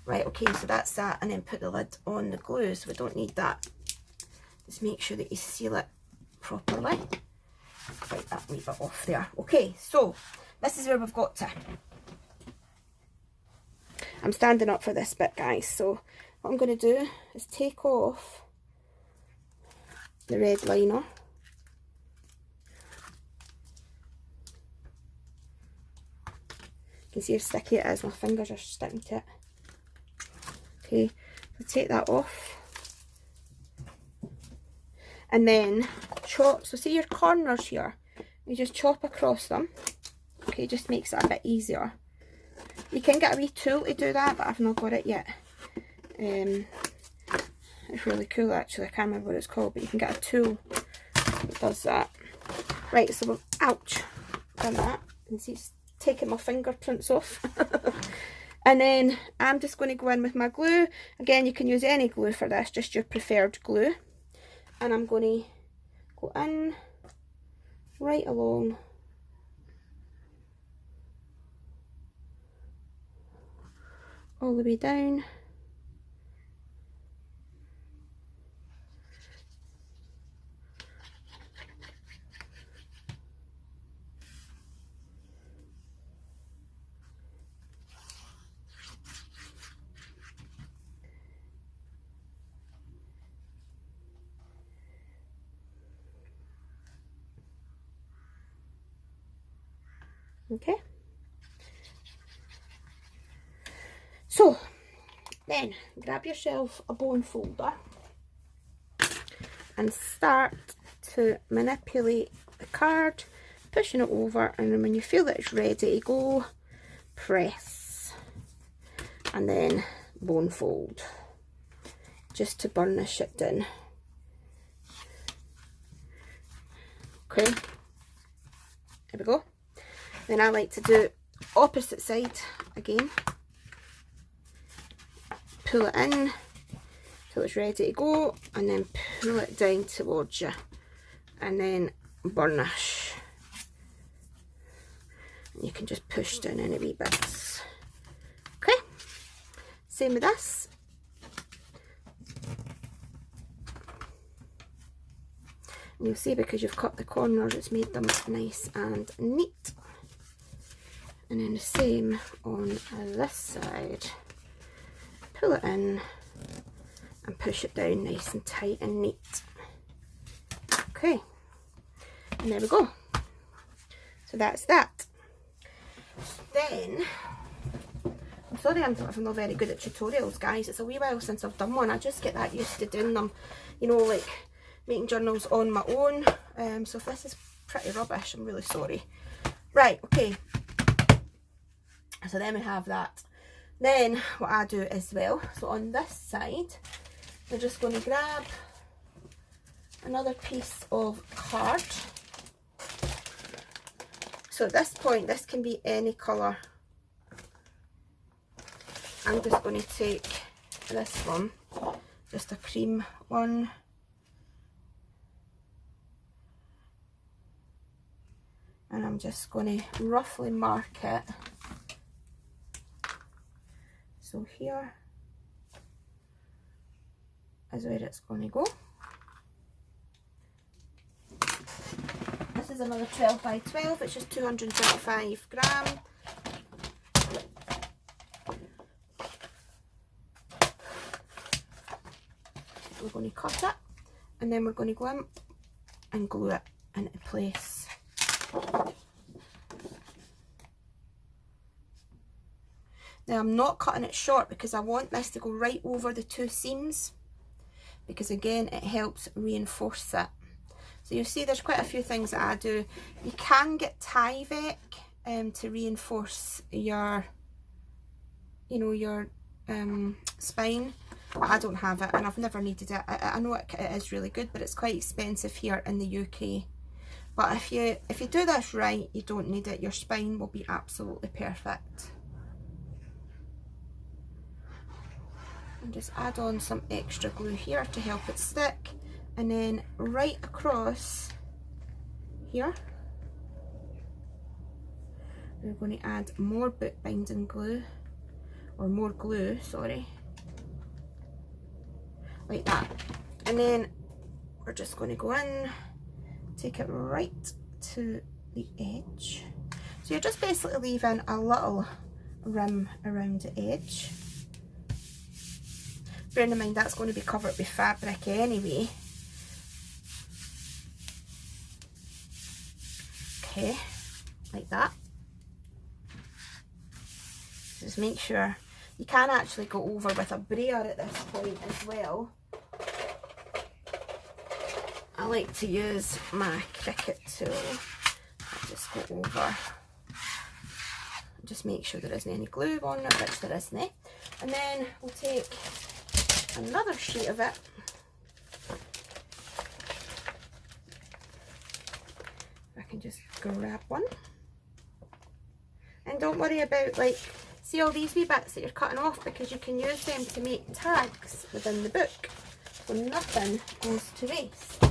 Right, okay, so that's that, and then put the lid on the glue, so we don't need that. Just make sure that you seal it properly. Right, that wee bit off there. Okay, so this is where we've got to. I'm standing up for this bit, guys, so what I'm going to do is take off the red liner. You can see how sticky it is, my fingers are sticking to it. Okay, so take that off. And then chop, so see your corners here, you just chop across them. Okay, just makes it a bit easier. You can get a wee tool to do that, but I've not got it yet. It's really cool actually, I can't remember what it's called, but you can get a tool that does that. Right, so we've, ouch, done that. You can see it's taking my fingerprints off. And then I'm just going to go in with my glue. Again, you can use any glue for this, just your preferred glue. And I'm going to go in right along all the way down. Okay, so then grab yourself a bone folder and start to manipulate the card, pushing it over, and then when you feel that it's ready to go, press and then bone fold just to burnish it down. Okay, there we go. Then I like to do opposite side again. Pull it in till it's ready to go, and then pull it down towards you and then burnish. And you can just push down any wee bits. Okay, same with this. And you'll see because you've cut the corners, it's made them nice and neat. And then the same on this side. Pull it in and push it down nice and tight and neat. Okay, and there we go. So that's that. Then, I'm sorry if I'm not very good at tutorials, guys. It's a wee while since I've done one. I just get that used to doing them, you know, like making journals on my own. So if this is pretty rubbish, I'm really sorry. Right, okay. So then we have that. Then what I do as well, so on this side, we're just going to grab another piece of card. So at this point, this can be any colour. I'm just going to take this one, just a cream one. And I'm just going to roughly mark it. So here is where it's going to go. This is another 12 by 12, it's just 225 gram. We're going to cut it, and then we're going to go in and glue it into place. Now I'm not cutting it short because I want this to go right over the two seams, because again it helps reinforce it. So you'll see there's quite a few things that I do. You can get Tyvek to reinforce your, you know, your spine, but I don't have it and I've never needed it. I know it is really good, but it's quite expensive here in the UK. But if you do this right, you don't need it. Your spine will be absolutely perfect. And just add on some extra glue here to help it stick, and then right across here we're going to add more book binding glue, or more glue, sorry, like that. And then we're just going to go in, take it right to the edge. So you're just basically leaving a little rim around the edge. Bearing in mind that's going to be covered with fabric anyway. Okay, like that. Just make sure. You can actually go over with a brayer at this point as well. I like to use my Cricut tool. I'll just go over. Just make sure there isn't any glue on it, which there isn't. And then we'll take another sheet of it. I can just grab one. And don't worry about, like, see all these wee bits that you're cutting off, because you can use them to make tags within the book, so nothing goes to waste.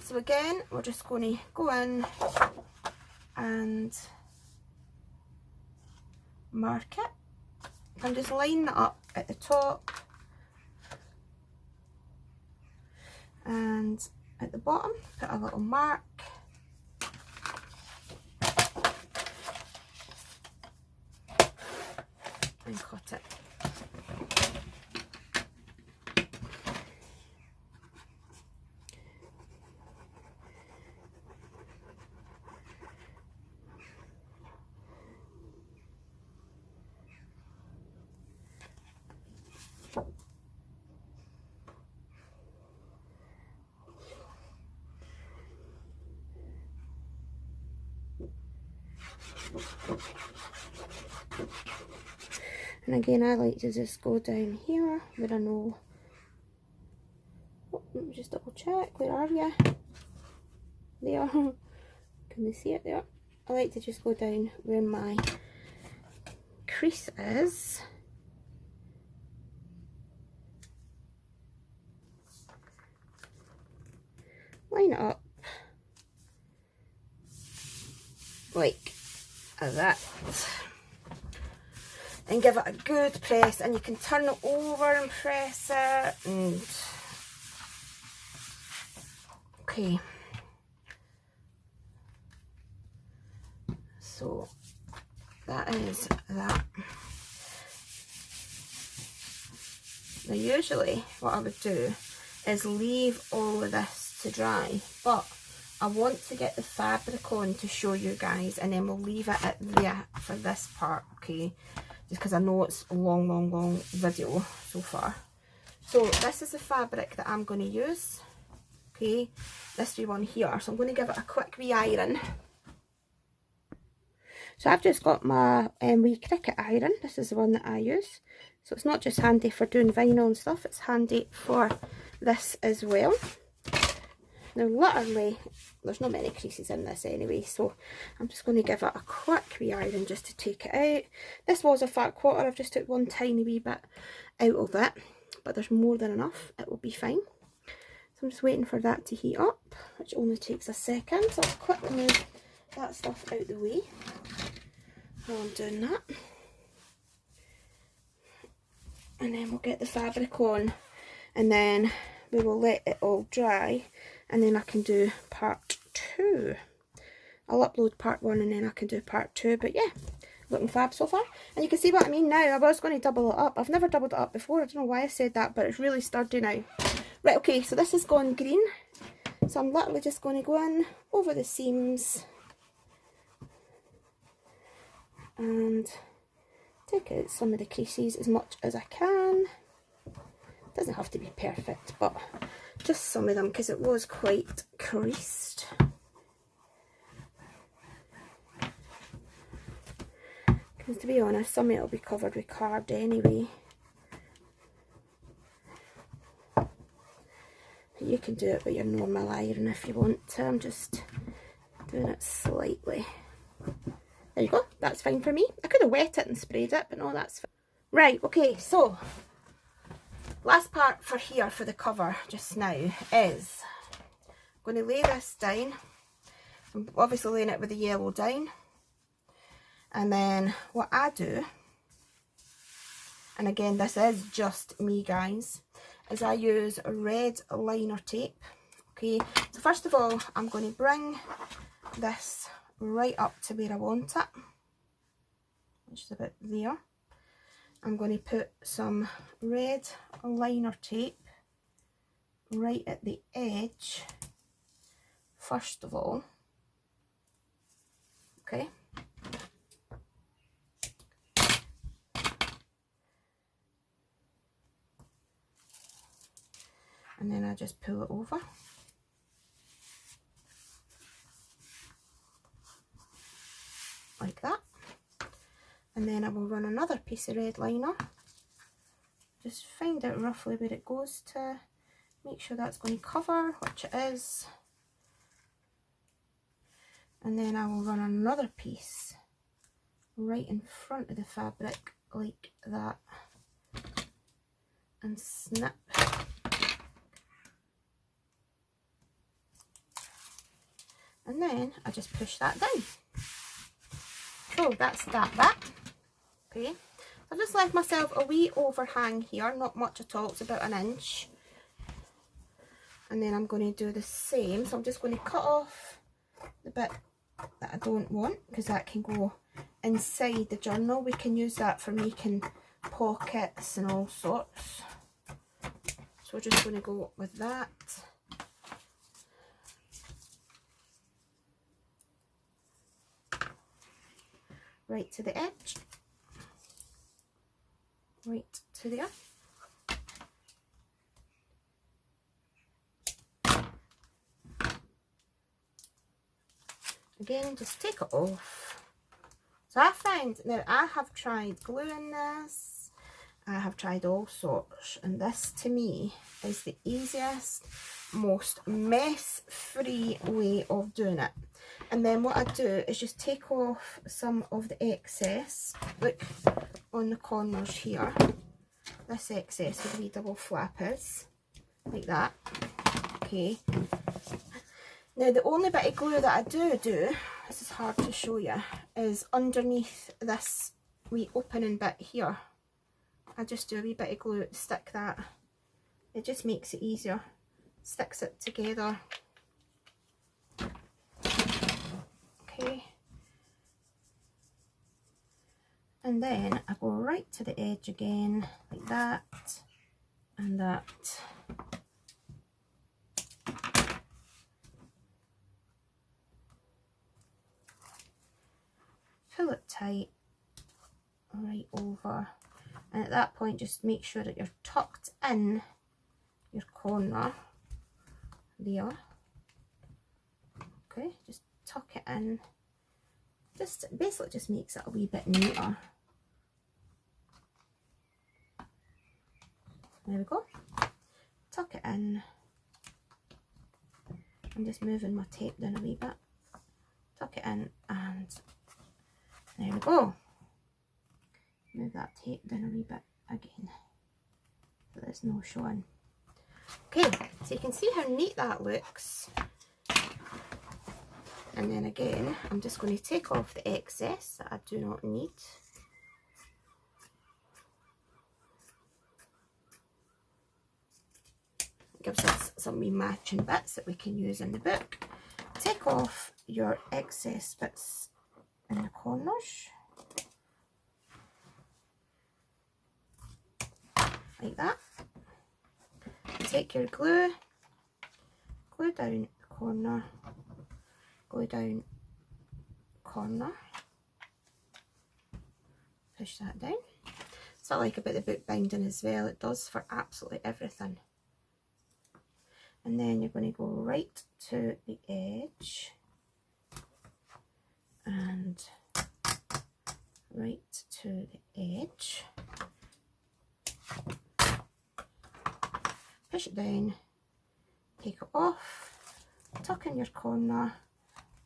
So again, we're just going to go in and mark it, and just line that up at the top and at the bottom, put a little mark. And cut it. And again, I like to just go down here where I know. Oh, let me just double check. Where are you? There. Can you see it there? I like to just go down where my crease is. Line it up. like that, and give it a good press, and you can turn it over and press it, and okay, so that is that. Now usually what I would do is leave all of this to dry, but I want to get the fabric on to show you guys, and then we'll leave it at there for this part, okay? Just because I know it's a long video so far. So this is the fabric that I'm going to use, okay? This wee one here. So I'm going to give it a quick wee iron. So I've just got my wee cricket iron. This is the one that I use. So it's not just handy for doing vinyl and stuff, it's handy for this as well. Now literally, there's not many creases in this anyway, so I'm just going to give it a quick wee iron just to take it out. This was a fat quarter, I've just took one tiny wee bit out of it, but there's more than enough, it will be fine. So I'm just waiting for that to heat up, which only takes a second, so I'll quickly move that stuff out the way while I'm doing that. And then we'll get the fabric on, and then we will let it all dry, and then I can do part 2. I'll upload part 1 and then I can do part 2, but yeah, looking fab so far. And you can see what I mean now. I was going to double it up. I've never doubled it up before, I don't know why I said that, but it's really sturdy now. Right, okay, so this has gone green, so I'm literally just going to go in over the seams and take out some of the creases as much as I can. Doesn't have to be perfect, but just some of them, because it was quite creased. Because to be honest, some of it will be covered with card anyway. You can do it with your normal iron if you want to. I'm just doing it slightly. There you go, that's fine for me. I could have wet it and sprayed it, but no, that's fine. Right, okay, so last part for here for the cover just now is I'm going to lay this down. I'm obviously laying it with the yellow down. And then what I do, and again this is just me guys, is I use a red liner tape. Okay, so first of all I'm going to bring this right up to where I want it, which is about there. I'm going to put some red liner tape right at the edge first of all, okay. And then I just pull it over. Like that. And then I will run another piece of red liner. Just find out roughly where it goes to. Make sure that's going to cover, which it is. And then I will run another piece right in front of the fabric like that. And snip. And then I just push that down. So that's that bit. Okay, I've just left myself a wee overhang here, not much at all, it's about 1 inch. And then I'm going to do the same, so I'm just going to cut off the bit that I don't want, because that can go inside the journal. We can use that for making pockets and all sorts. So we're just going to go with that. Right to the edge, right to there. Again, just take it off. So I find, now I have tried gluing this, I have tried all sorts, and this to me is the easiest, most mess-free way of doing it. And then what I do is just take off some of the excess, look, on the corners here, this excess where the wee double flap is, like that, okay. Now the only bit of glue that I do this is hard to show you, is underneath this wee opening bit here. I just do a wee bit of glue to stick that. It just makes it easier. Sticks it together. Okay. And then I go right to the edge again, like that, and that. Pull it tight, right over. And at that point, just make sure that you're tucked in your corner there. Okay, just tuck it in. Just basically just makes it a wee bit neater. There we go. Tuck it in. I'm just moving my tape down a wee bit. Tuck it in, and there we go. Move that tape down a wee bit again, so there's no showing. Okay, so you can see how neat that looks. And then again, I'm just going to take off the excess that I do not need. It gives us some wee matching bits that we can use in the book. Take off your excess bits in the corners, like that. Take your glue, glue down the corner, glue down corner, push that down. That's what I like about the book binding as well, it does for absolutely everything. And then you're going to go right to the edge and right to the edge. Push it down, take it off, tuck in your corner,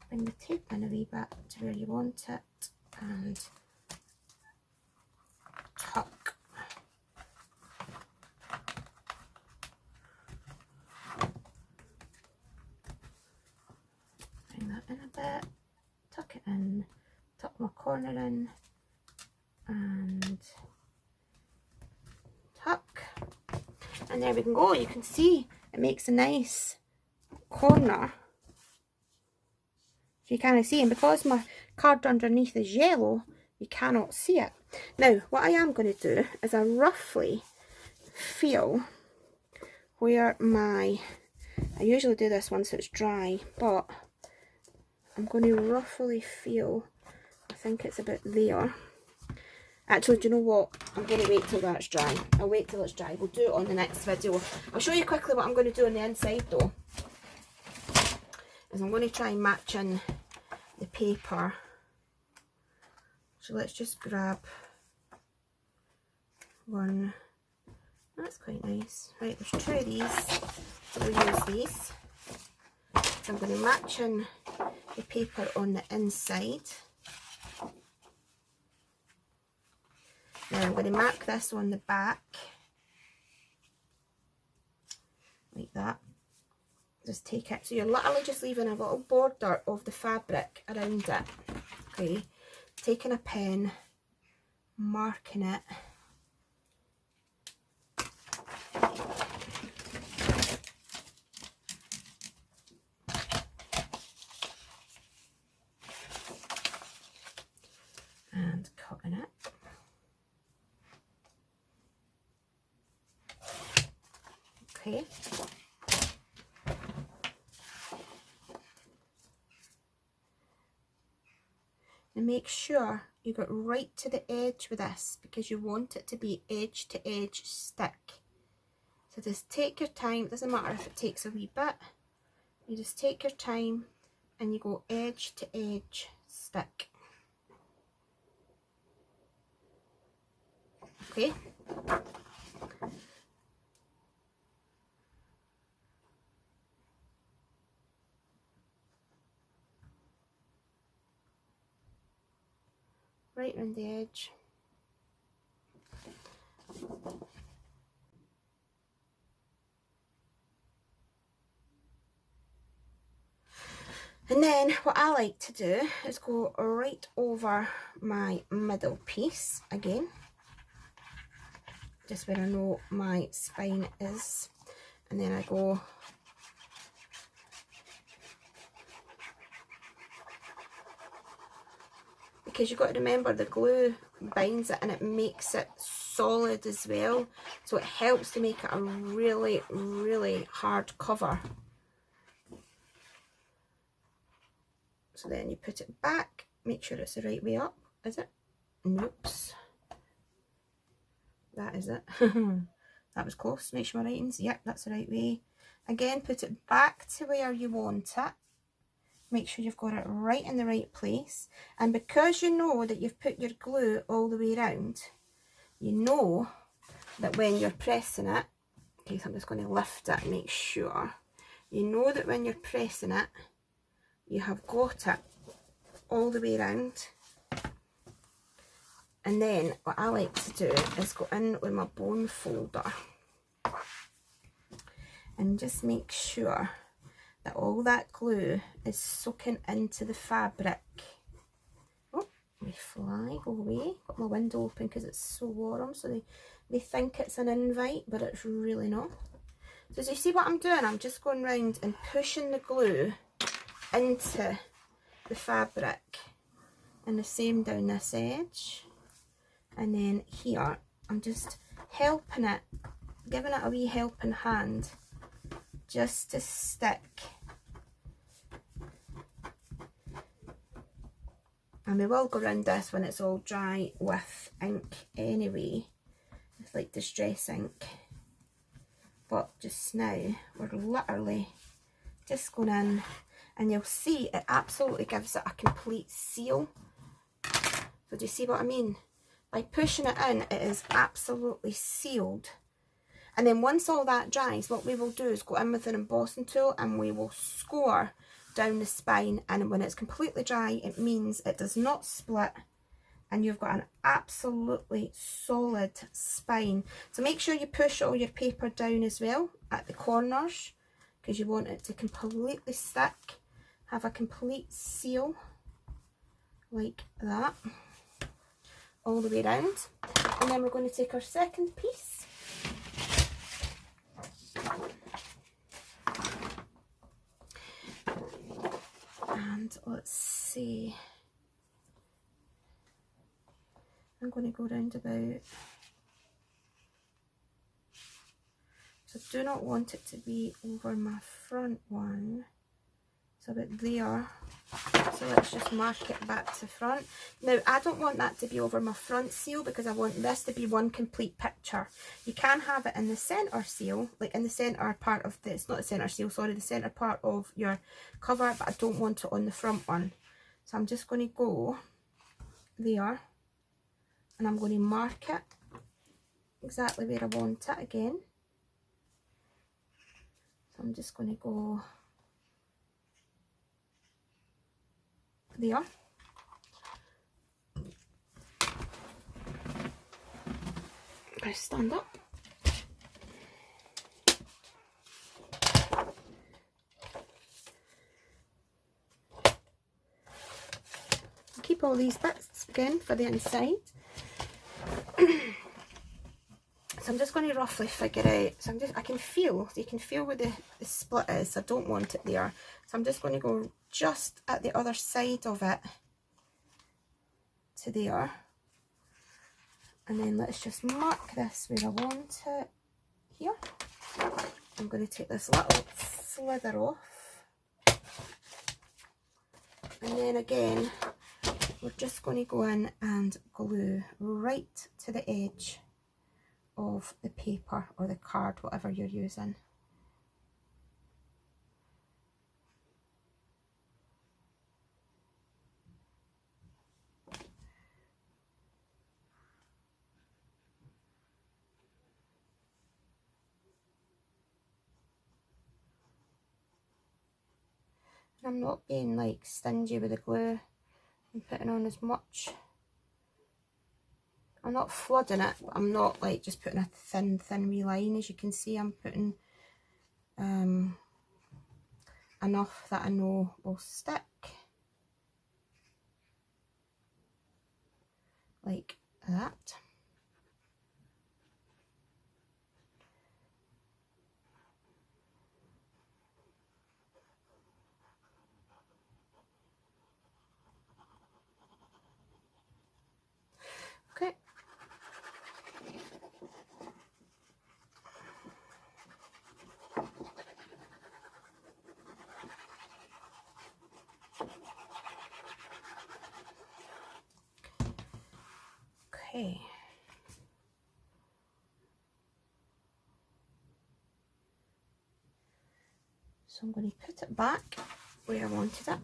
bring the tape in a wee bit to where you want it, and tuck. Bring that in a bit, tuck it in, tuck my corner in, and tuck. And there we can go. You can see it makes a nice corner. So you kind of see, and because my card underneath is yellow, you cannot see it. Now, what I am going to do is I roughly feel where I usually do this once it's dry, but I'm going to roughly feel, I think it's about there. Actually, do you know what? I'm going to wait till that's dry. I'll wait till it's dry. We'll do it on the next video. I'll show you quickly what I'm going to do on the inside though. Is I'm going to try and match in the paper. So let's just grab one. That's quite nice. Right, there's two of these. So we'll use these. So I'm going to match in the paper on the inside. Now I'm going to mark this on the back, like that. Just take it, so you're literally just leaving a little border of the fabric around it, okay? Taking a pen, marking it. And cutting it. Okay. And make sure you get right to the edge with this, because you want it to be edge to edge stick. So just take your time, it doesn't matter if it takes a wee bit, you just take your time and you go edge to edge stick. Okay. Right around the edge. And then what I like to do is go right over my middle piece again, just where I know my spine is, and then I go because you've got to remember the glue binds it and it makes it solid as well, so it helps to make it a really, really hard cover. So then you put it back, make sure it's the right way up. Is it? Nope. That is it. That was close. Make sure my writing's, yep, that's the right way. Again, put it back to where you want it. Make sure you've got it right in the right place. And because you know that you've put your glue all the way around, you know that when you're pressing it, okay, so I'm just going to lift it and make sure. You know that when you're pressing it, you have got it all the way around. And then what I like to do is go in with my bone folder and just make sure that all that glue is soaking into the fabric. Oh, my fly, go away. Got my window open because it's so warm, so they think it's an invite, but it's really not. So as you see what I'm doing, I'm just going round and pushing the glue into the fabric, and the same down this edge. And then here, I'm just helping it, giving it a wee helping hand, just to stick. And we will go around this when it's all dry with ink anyway, it's like distress ink. But just now, we're literally just going in, and you'll see it absolutely gives it a complete seal. So do you see what I mean? By pushing it in, it is absolutely sealed. And then once all that dries, what we will do is go in with an embossing tool and we will score down the spine. And when it's completely dry, it means it does not split and you've got an absolutely solid spine. So make sure you push all your paper down as well at the corners, because you want it to completely stick, have a complete seal like that all the way around. And then we're going to take our second piece and let's see, I'm going to go round about, so I do not want it to be over my front one, so about there. So let's just mark it back to front. Now I don't want that to be over my front seal because I want this to be one complete picture. You can have it in the centre seal, like in the centre part of this, not the centre seal, sorry, the centre part of your cover, but I don't want it on the front one. So I'm just going to go there and I'm going to mark it exactly where I want it again. So I'm just going to go there. I'm going to stand up. Keep all these bits again for the inside. So I'm just going to roughly figure out, so I can feel, so you can feel where the split is, so I don't want it there. So I'm just going to go just at the other side of it to there. And then let's just mark this where I want it here. I'm going to take this little slither off. And then again, we're just going to go in and glue right to the edge of the paper or the card, whatever you're using. I'm not being like stingy with the glue. I'm putting on as much. I'm not flooding it, but I'm not like just putting a thin wee line. As you can see, I'm putting enough that I know will stick, like that. Okay. Okay. So I'm going to put it back where I wanted it,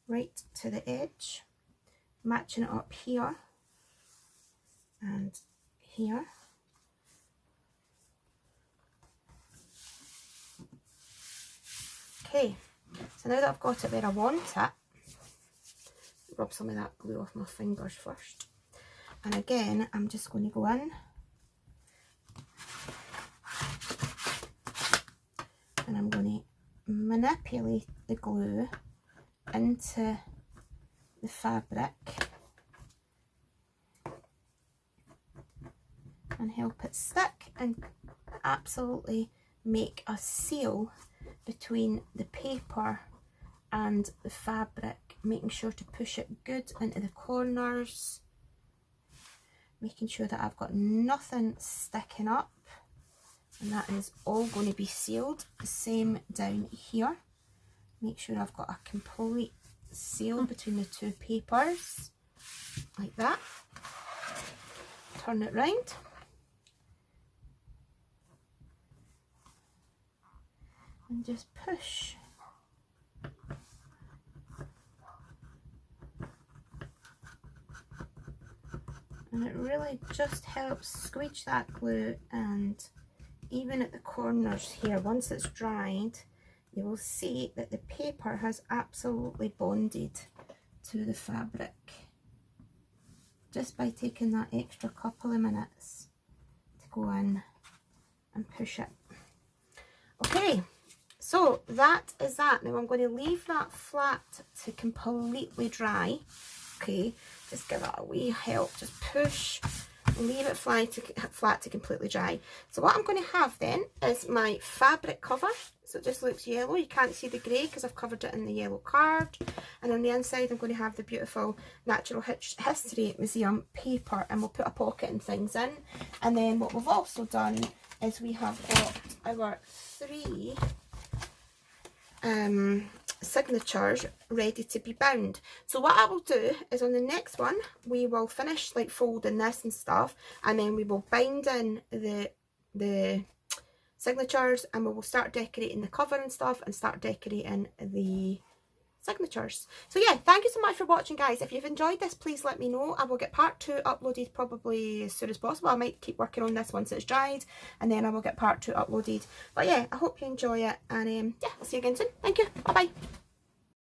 right to the edge, matching it up here and here. Okay, so now that I've got it where I want it, rub some of that glue off my fingers first. And again, I'm just going to go in and I'm going to manipulate the glue into the fabric and help it stick and absolutely make a seal between the paper and the fabric, making sure to push it good into the corners, making sure that I've got nothing sticking up, and that is all going to be sealed. The same down here, make sure I've got a complete seal between the two papers, like that. Turn it round. And just push. And it really just helps squeeze that glue, and even at the corners here, once it's dried, you will see that the paper has absolutely bonded to the fabric just by taking that extra couple of minutes to go in and push it. Okay. So that is that. Now I'm going to leave that flat to completely dry. Okay, just give it a wee help. Just push, leave it flat to completely dry. So what I'm going to have then is my fabric cover. So it just looks yellow. You can't see the grey because I've covered it in the yellow card. And on the inside I'm going to have the beautiful Natural History Museum paper, and we'll put a pocket and things in. And then what we've also done is we have got our 3 signatures ready to be bound. So what I will do is on the next one we will finish like folding this and stuff, and then we will bind in the signatures, and we will start decorating the cover and stuff, and start decorating the signatures. So yeah, thank you so much for watching, guys. If you've enjoyed this, please let me know. I will get part 2 uploaded probably as soon as possible. I might keep working on this once it's dried, and then I will get part 2 uploaded. But yeah, I hope you enjoy it, and yeah, I'll see you again soon. Thank you. Bye bye.